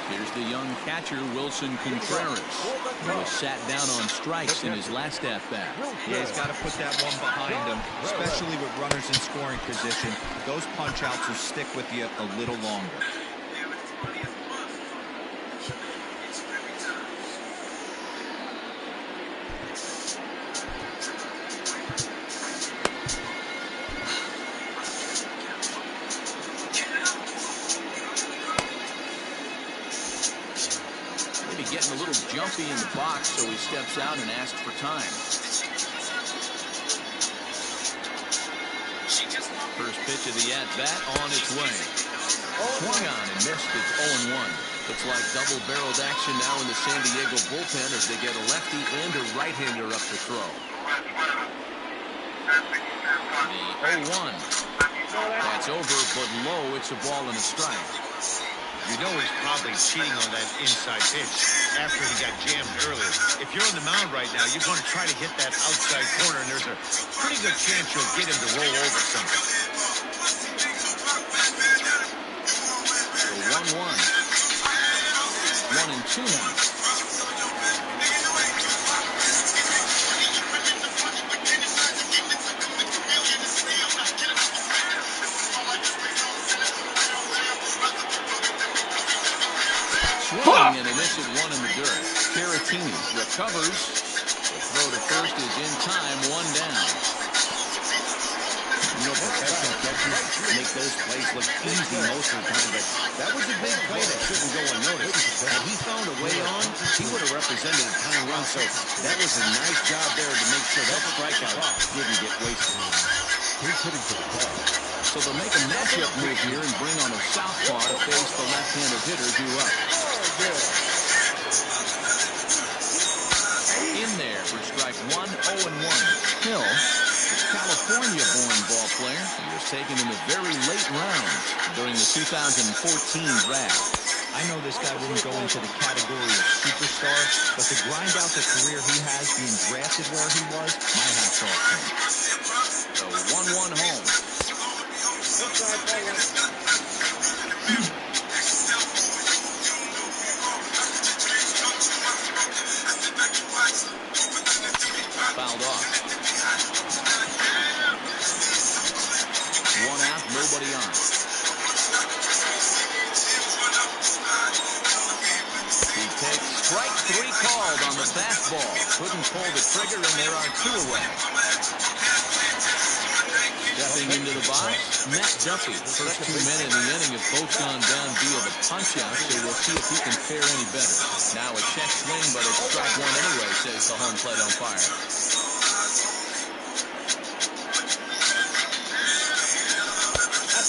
Here's the young catcher, Wilson Contreras, who was sat down on strikes in his last at-bat. Yeah, he's got to put that one behind him, especially with runners in scoring position. Those punch-outs will stick with you a little longer. Getting a little jumpy in the box, so he steps out and asks for time. First pitch of the at-bat on its way. Swung on and missed. It's 0-1. Looks like double-barreled action now in the San Diego bullpen as they get a lefty and a right-hander up to throw. The 0-1. That's over, but low. It's a ball and a strike. You know he's probably cheating on that inside pitch after he got jammed earlier. If you're on the mound right now, you're going to try to hit that outside corner, and there's a pretty good chance you'll get him to roll over something. So 1-1. 1-2 now. Swing, and he missed it 1 in the dirt. Caratini recovers. The throw to first is in time, 1 down. You know, professional catchers make those plays look easy most of the time, but that was a big play that shouldn't go unnoticed. Had he found a way on, he would have represented a tying run, so that was a nice job there to make sure that strikeout didn't get wasted. He's hitting to the ball. So they'll make a matchup move here and bring on a southpaw to face the left-handed hitter due up. In there for strike 1, 0-1. Hill, a California-born ball player. He was taken in the very late rounds during the 2014 draft. I know this guy wouldn't go into the category of superstar, but to grind out the career he has being drafted where he was, my hat's off to him. So 1-1 home. Fouled off. 1 out, nobody on. He takes strike 3 called on the fastball. Couldn't pull the trigger, and there are 2 away. Stepping into the box, Matt Duffy. First 2 men in the inning have both gone down via the punch-out, so we'll see if he can fare any better. Now a check swing, but it's strike 1 anyway, says the home plate umpire.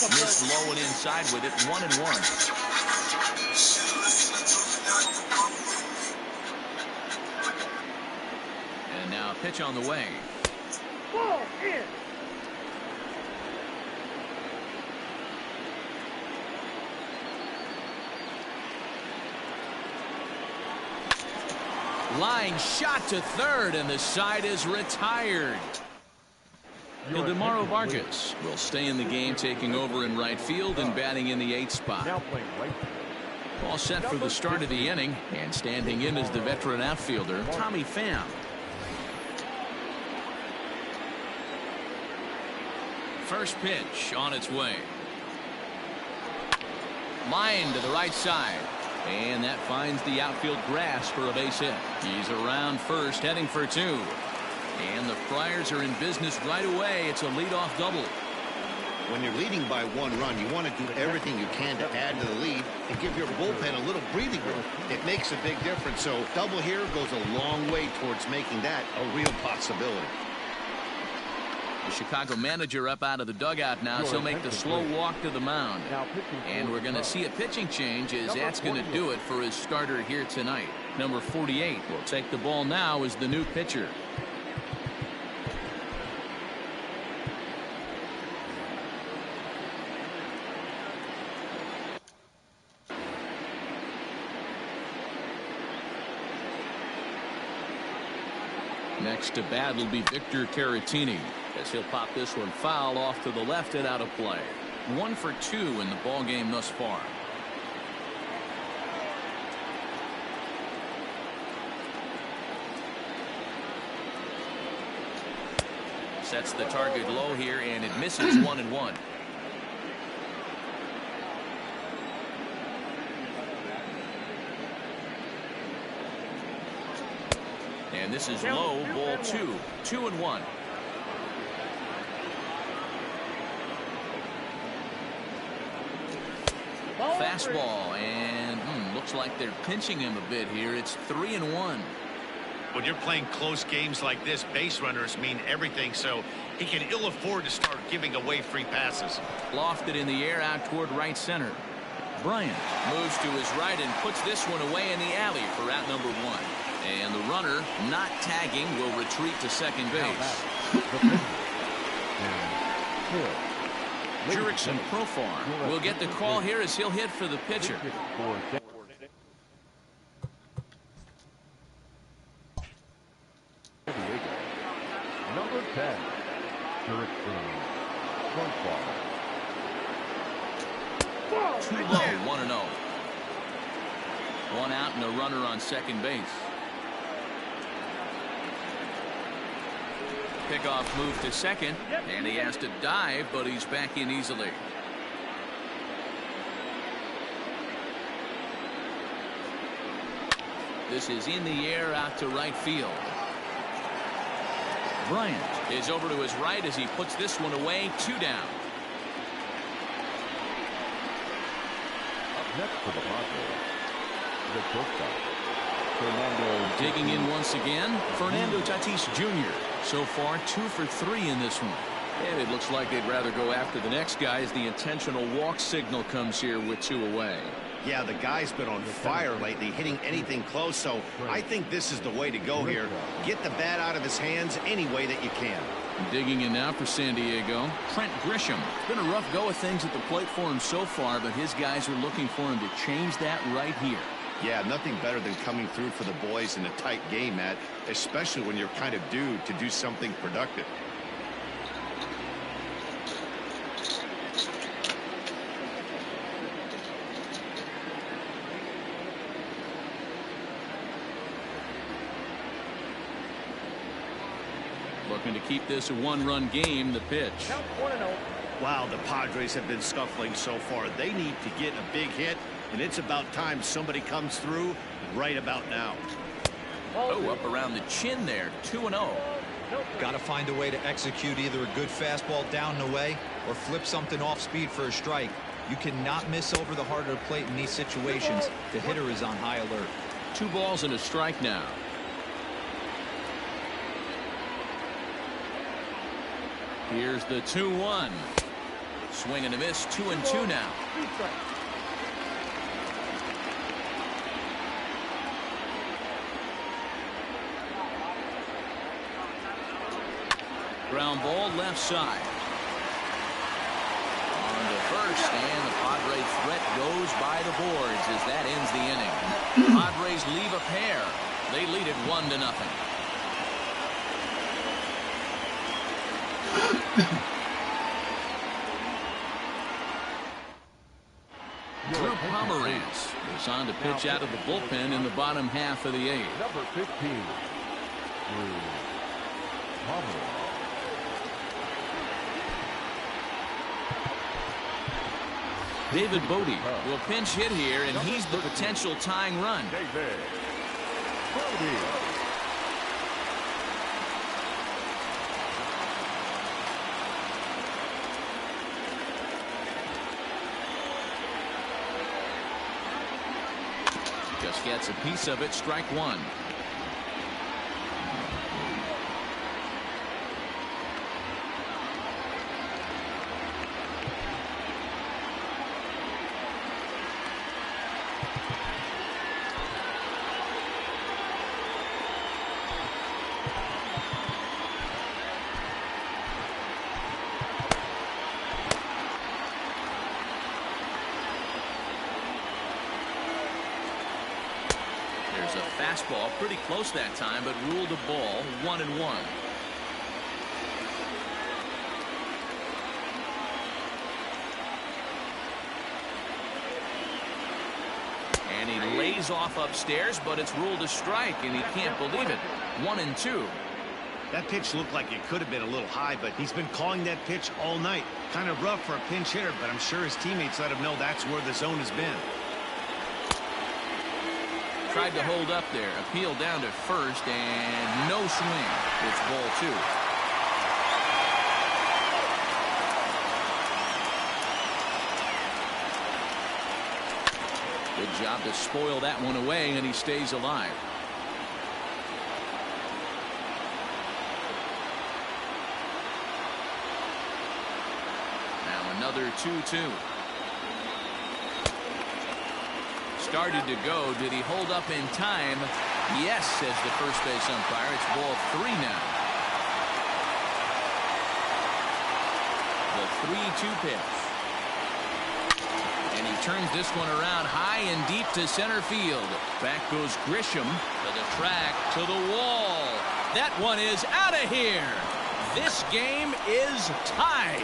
Missed low and inside with it, 1-1. pitch on the way. Ball in. Line shot to third, and the side is retired. Ildemaro Vargas will stay in the game, taking over in right field and batting in the 8th spot. Now playing right. All set for the start of the inning, and standing in is the veteran outfielder, Tommy Pham. First pitch on its way. Line to the right side. And that finds the outfield grass for a base hit. He's around first, heading for 2. And the Friars are in business right away. It's a leadoff double. When you're leading by 1 run, you want to do everything you can to add to the lead and give your bullpen a little breathing room. It makes a big difference. So double here goes a long way towards making that a real possibility. The Chicago manager up out of the dugout now, so he'll make the slow walk to the mound. And we're going to see a pitching change, as that's going to do it for his starter here tonight. Number 48 will take the ball now as the new pitcher. Next to bat will be Victor Caratini, as he'll pop this one foul off to the left and out of play. 1 for 2 in the ball game thus far. Sets the target low here, and it misses 1-1. And this is low, ball 2. 2-1. Fastball, and looks like they're pinching him a bit here. It's 3-1. When you're playing close games like this, base runners mean everything, so he can ill afford to start giving away free passes. Lofted in the air out toward right center. Bryant moves to his right and puts this one away in the alley for out number 1. And the runner, not tagging, will retreat to second base. Jurickson Profar will get the call here as he'll hit for the pitcher. Number 10, Jurickson Profar. Too low, 1-0. 1 out and a runner on second base. Pickoff move to second, and he has to dive, but he's back in easily. This is in the air out to right field. Bryant is over to his right as he puts this one away. 2 down. Up next for the Padres, the shortstop, Fernando. Digging in once again, Fernando Tatis Jr. So far 2 for 3 in this one. And it looks like they'd rather go after the next guy as the intentional walk signal comes here with 2 away. Yeah, the guy's been on fire lately, hitting anything close, so I think this is the way to go here. Get the bat out of his hands any way that you can. Digging in now for San Diego, Trent Grisham. It's been a rough go of things at the plate for him so far, but his guys are looking for him to change that right here. Yeah, nothing better than coming through for the boys in a tight game, Matt, especially when you're kind of due to do something productive. Looking to keep this a 1-run game. The pitch. Count 1-0. Wow, the Padres have been scuffling so far. They need to get a big hit, and it's about time somebody comes through right about now. Oh, up around the chin there. 2-0. Got to find a way to execute either a good fastball down and away or flip something off speed for a strike. You cannot miss over the heart of the plate in these situations. The hitter is on high alert. 2 balls and a strike now. Here's the 2-1. Swing and a miss. 2-2 now. Ground ball left side. On to first, and the Padres threat goes by the boards as that ends the inning. Padres leave a pair. They lead it 1-0. Drew Pomeranz is on to pitch out of the bullpen in the bottom half of the 8th. Number 15, Drew Pomeranz. David Bodie will pinch hit here, and he's the potential tying run. David Bodie. Just gets a piece of it. Strike one. There's a fastball pretty close that time, but ruled a ball. 1-1. And he lays off upstairs, but it's ruled a strike, and he can't believe it. 1-2. That pitch looked like it could have been a little high, but he's been calling that pitch all night. Kind of rough for a pinch hitter, but I'm sure his teammates let him know that's where the zone has been. Tried to hold up there. Appeal down to first, and no swing. It's ball 2. Good job to spoil that one away, and he stays alive. Now another 2-2. Started to go. Did he hold up in time? Yes, says the first base umpire. It's ball 3 now. The 3-2 pitch. And he turns this one around high and deep to center field. Back goes Grisham to the track, to the wall. That one is out of here. This game is tied.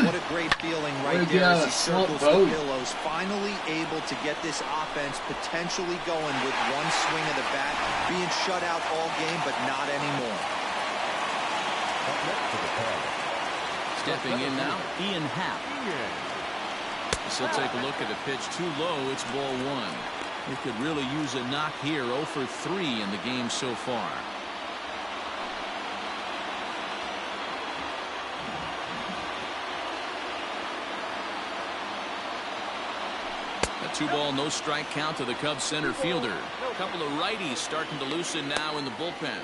What a great feeling right there as he circles the pillows. Finally able to get this offense potentially going with one swing of the bat. Being shut out all game, but not anymore. Stepping in now, Ian Happ. So take a look at a pitch too low. It's ball 1. He could really use a knock here. 0 for 3 in the game so far. A 2-ball, no strike count to the Cubs center fielder. A couple of righties starting to loosen now in the bullpen.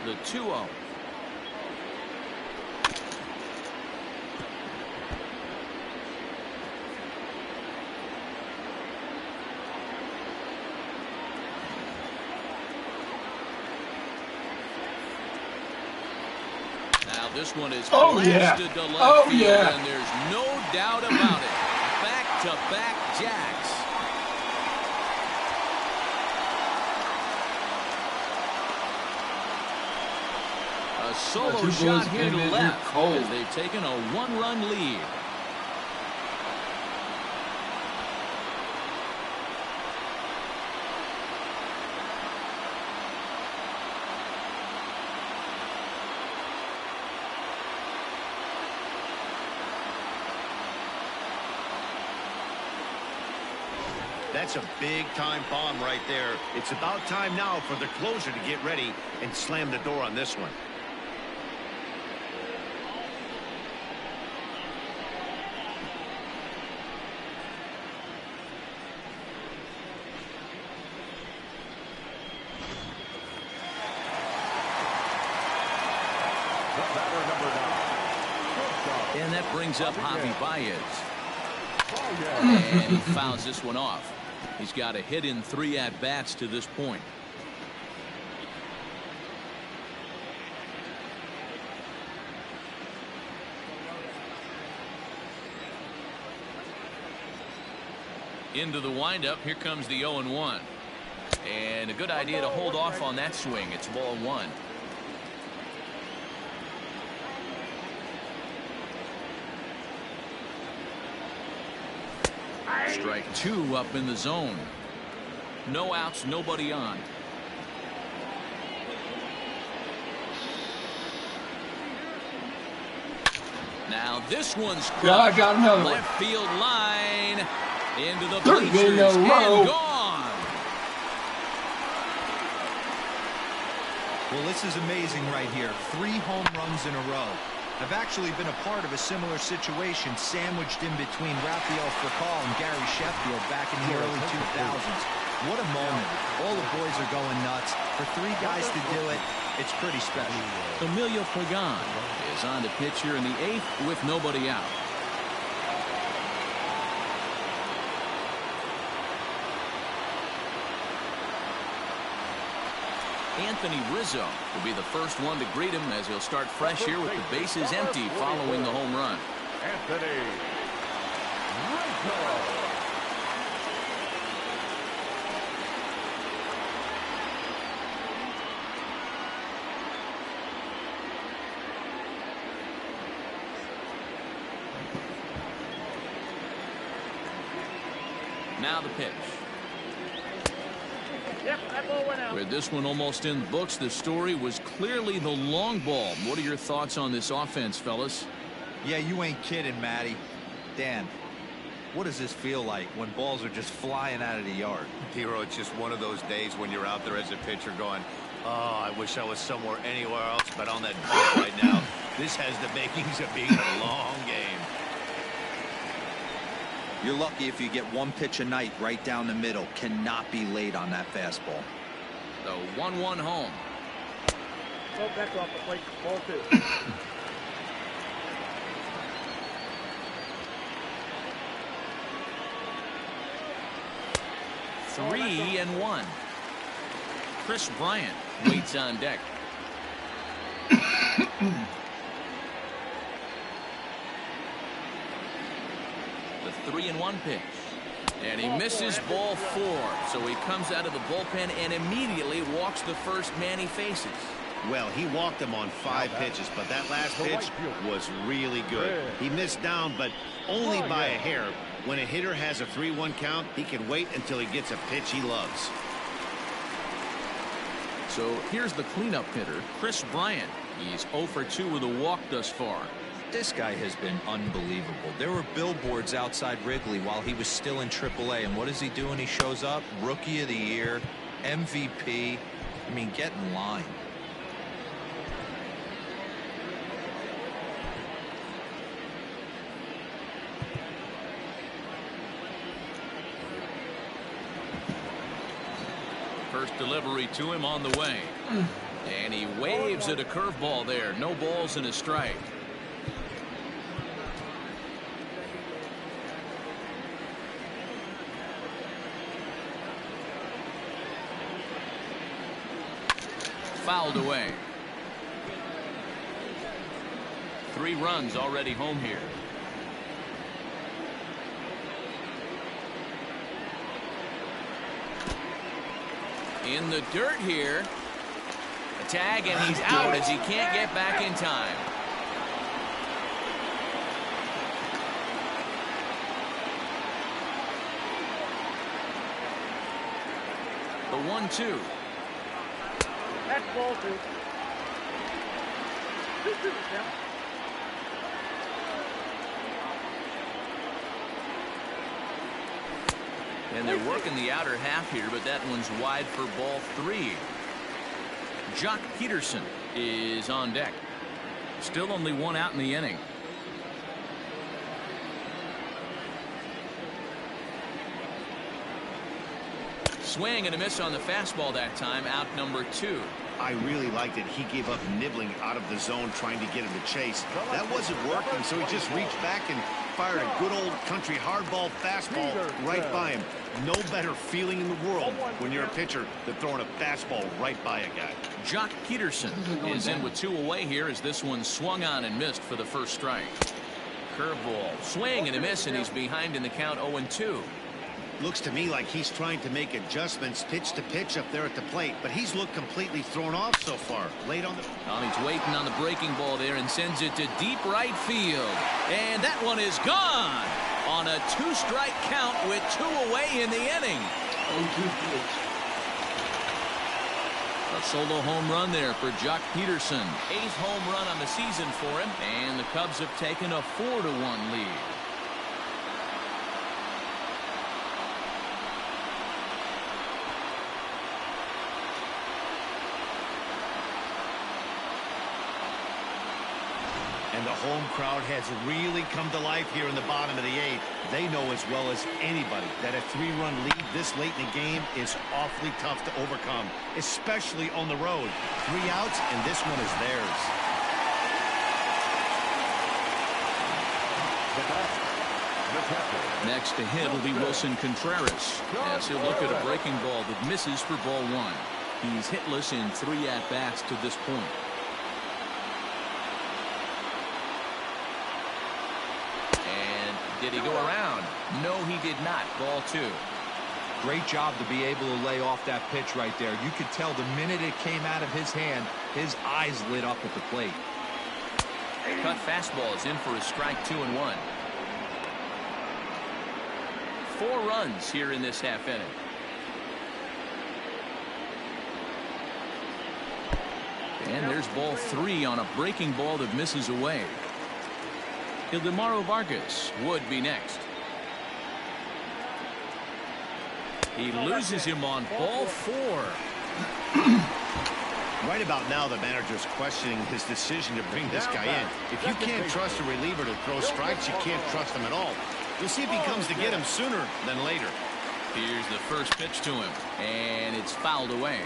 The 2-0. Now this one is blasted to left field, and there's no doubt about it. Back-to-back jacks. A solo shot here to left as they've taken a 1-run lead. That's a big-time bomb right there. It's about time now for the closer to get ready and slam the door on this one. Batter number 9. And that brings up Javi Baez. And he fouls this one off. He's got a hit in 3 at-bats to this point. Into the windup. Here comes the 0-1. And a good idea to hold off on that swing. It's ball 1. Strike 2 up in the zone. No outs, nobody on. Now this one's I got another one. left field line into the Third game in bleachers a row. and gone. Well, this is amazing right here. 3 home runs in a row. I've actually been a part of a similar situation sandwiched in between Rafael Furcal and Gary Sheffield back in the early 2000s. What a moment. All the boys are going nuts. For 3 guys to do it, it's pretty special. Emilio Pagan is on to pitch here in the 8th with nobody out. Anthony Rizzo will be the first one to greet him as he'll start fresh here with the bases empty following the home run. Anthony Rizzo. Now the pitch. Yep, that ball went out. With this one almost in the books, the story was clearly the long ball. What are your thoughts on this offense, fellas? Yeah, you ain't kidding, Matty. Dan, what does this feel like when balls are just flying out of the yard? Hero, it's just one of those days when you're out there as a pitcher going, oh, I wish I was somewhere anywhere else but on that pitch right now. This has the makings of being a long game. You're lucky if you get 1 pitch a night right down the middle. Cannot be late on that fastball. The 1-1 home. Oh, that's off the plate. Ball 2. Three and 1. Chris Bryant waits on deck. The 3-1 pitch. And he misses ball 4. So he comes out of the bullpen and immediately walks the first man he faces. Well, he walked him on 5 pitches, but that last pitch was really good. He missed down, but only by a hair. When a hitter has a 3-1 count, he can wait until he gets a pitch he loves. So here's the cleanup hitter, Chris Bryant. He's 0 for 2 with a walk thus far. This guy has been unbelievable. There were billboards outside Wrigley while he was still in AAA, and what is he doing? He shows up, Rookie of the Year, MVP. I mean, get in line. First delivery to him on the way. And he waves at a curveball there. No balls and a strike. Fouled away. 3 runs already home here. In the dirt here. A tag, and he's out as he can't get back in time. The 1-2. That's ball 2. 2-2 now. And they're working the outer half here, but that one's wide for ball 3. Jock Pederson is on deck. Still only 1 out in the inning. Swing and a miss on the fastball that time. Out number 2. I really liked it. He gave up nibbling out of the zone trying to get him to chase. That wasn't working, so he just reached back and fired a good old country hardball fastball right by him. No better feeling in the world when you're a pitcher than throwing a fastball right by a guy. Jock Pederson is in with 2 away here as this one swung on and missed for the first strike. Curveball, swing and a miss, and he's behind in the count 0-2. Looks to me like he's trying to make adjustments pitch to pitch up there at the plate, but he's looked completely thrown off so far. Late on the... He's waiting on the breaking ball there and sends it to deep right field. And that one is gone on a 2-strike count with 2 away in the inning. A solo home run there for Jock Pederson. 8th home run on the season for him, and the Cubs have taken a 4-1 lead. And the home crowd has really come to life here in the bottom of the 8th. They know as well as anybody that a 3-run lead this late in the game is awfully tough to overcome, especially on the road. 3 outs, and this one is theirs. Next to hit will be Willson Contreras, as he'll look at a breaking ball that misses for ball 1. He's hitless in 3 at-bats to this point. Did he go around? No, he did not. Ball 2. Great job to be able to lay off that pitch right there. You could tell the minute it came out of his hand, his eyes lit up at the plate. Cut fastball is in for a strike, 2-1. 4 runs here in this half inning. And there's ball 3 on a breaking ball that misses away. Ildemaro Vargas would be next. He loses him on ball 4. Right about now, the manager's questioning his decision to bring this guy in. If you can't trust a reliever to throw strikes, you can't trust him at all. We'll see if he comes to get him sooner than later. Here's the first pitch to him, and it's fouled away.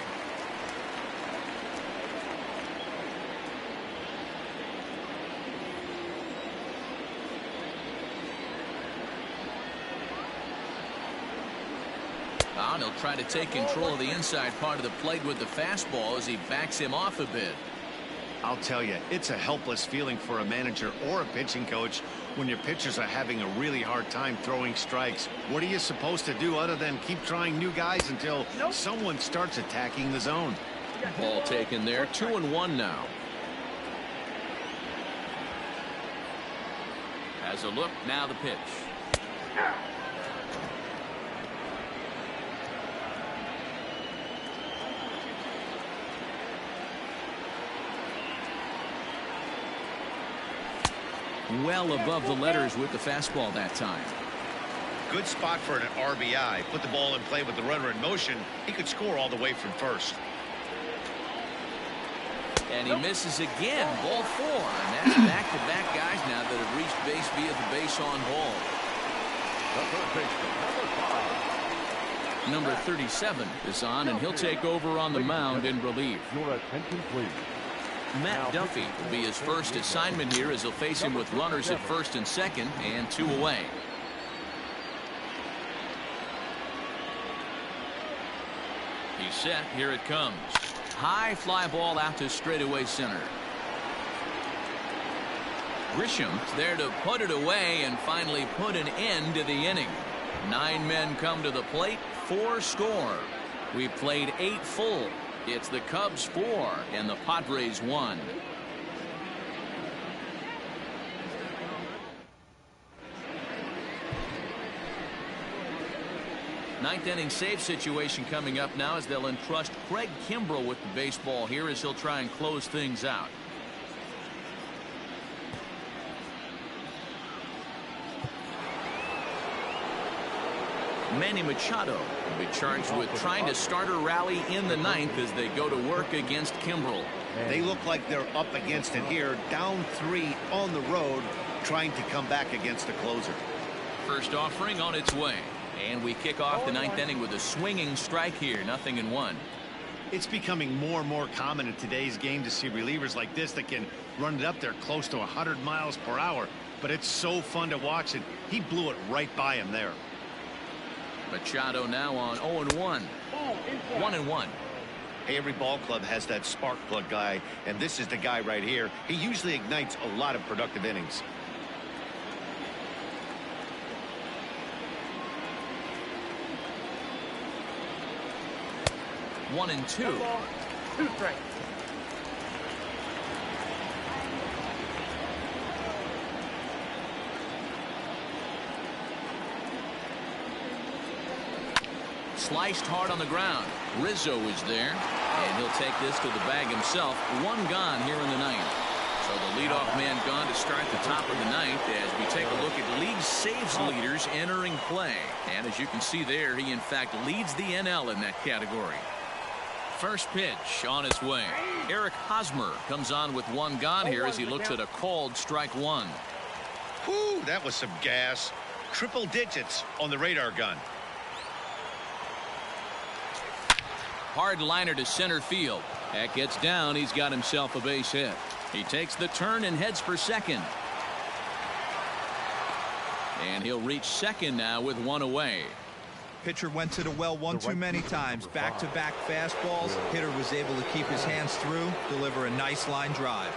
He'll try to take control of the inside part of the plate with the fastball as he backs him off a bit. I'll tell you, it's a helpless feeling for a manager or a pitching coach when your pitchers are having a really hard time throwing strikes. What are you supposed to do other than keep trying new guys until someone starts attacking the zone? Ball taken there. 2-1 now. Has a look. Now the pitch. Well above the letters with the fastball that time. Good spot for an RBI. Put the ball in play with the runner in motion. He could score all the way from first. And he misses again. Ball 4. And that's back-to-back guys now that have reached base via the base on ball. Number 37 is on, and he'll take over on the mound in relief. Your attention, please. Matt Duffy will be his first assignment here as he'll face him with runners at first and second and 2 away. He's set. Here it comes. High fly ball out to straightaway center. Grisham's there to put it away and finally put an end to the inning. 9 men come to the plate, 4 score. We've played 8 full. It's the Cubs 4 and the Padres 1. Ninth inning save situation coming up now as they'll entrust Craig Kimbrell with the baseball here as he'll try and close things out. Manny Machado will be charged with trying to start a rally in the 9th as they go to work against Kimbrell. They look like they're up against it here, down 3 on the road, trying to come back against the closer. First offering on its way, and we kick off the 9th inning with a swinging strike here, 0-1. It's becoming more and more common in today's game to see relievers like this that can run it up there close to 100 miles per hour. but it's so fun to watch it. He blew it right by him there. Machado now on 0-1. 1-1. Hey, every ball club has that spark plug guy, and this is the guy right here. He usually ignites a lot of productive innings. One and two. 2 strikes. Sliced hard on the ground. Rizzo is there, and he'll take this to the bag himself. 1 gone here in the ninth. So the leadoff man gone to start the top of the ninth as we take a look at league saves leaders entering play. And as you can see there, he in fact leads the NL in that category. First pitch on its way. Eric Hosmer comes on with 1 gone here as he looks at a called strike 1. Whoo, that was some gas. Triple digits on the radar gun. Hard liner to center field. That gets down. He's got himself a base hit. He takes the turn and heads for second. And he'll reach second now with 1 away. Pitcher went to the well one too many times. Back-to-back fastballs. Hitter was able to keep his hands through, deliver a nice line drive.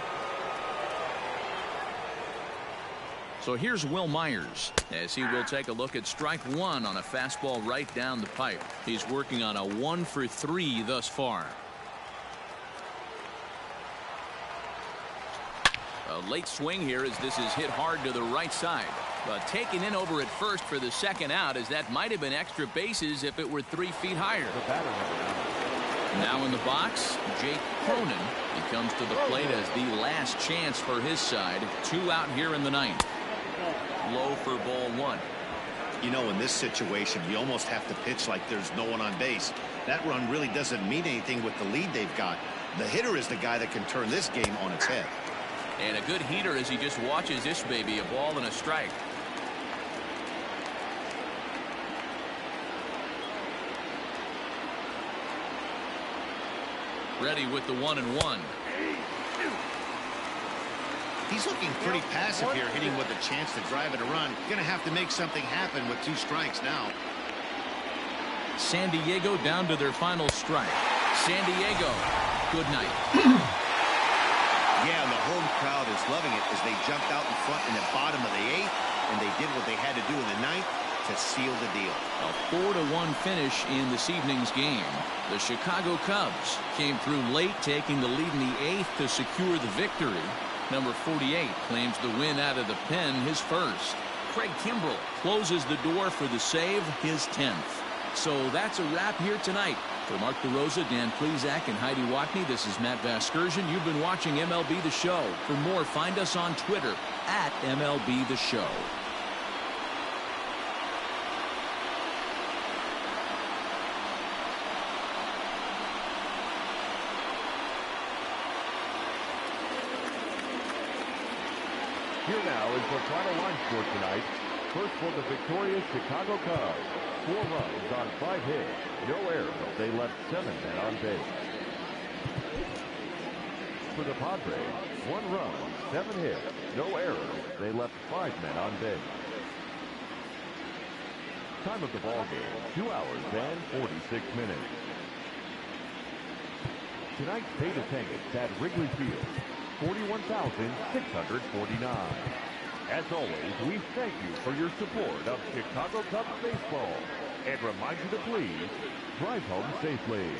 So here's Will Myers as he will take a look at strike 1 on a fastball right down the pipe. He's working on a 1 for 3 thus far. A late swing here as this is hit hard to the right side. But taken in over at first for the second out, as that might have been extra bases if it were 3 feet higher. Now in the box, Jake Cronin. He comes to the plate as the last chance for his side. 2 out here in the ninth. Low for ball 1. You know, in this situation, you almost have to pitch like there's no one on base. That run really doesn't mean anything with the lead they've got. The hitter is the guy that can turn this game on its head. And a good heater as he just watches this baby, a ball and a strike. Ready with the 1-1. He's looking pretty passive here, hitting with a chance to drive it a run. Gonna have to make something happen with 2 strikes now. San Diego down to their final strike. San Diego, good night. Yeah, and the home crowd is loving it as they jumped out in front in the bottom of the 8th, and they did what they had to do in the 9th to seal the deal. A 4-1 finish in this evening's game. The Chicago Cubs came through late, taking the lead in the 8th to secure the victory. Number 48 claims the win out of the pen, his first. Craig Kimbrell closes the door for the save, his 10th. So that's a wrap here tonight. For Mark DeRosa, Dan Plesac, and Heidi Watney, this is Matt Vasgersian. You've been watching MLB The Show. For more, find us on Twitter at MLB The Show. Here now is the final line score tonight. First for the victorious Chicago Cubs. 4 runs on 5 hits. No errors. They left 7 men on base. For the Padres, 1 run, 7 hits. No errors. They left 5 men on base. Time of the ball game, 2 hours and 46 minutes. Tonight's paid attendance at Wrigley Field, 41,649. As always, we thank you for your support of Chicago Cubs baseball and remind you to please drive home safely.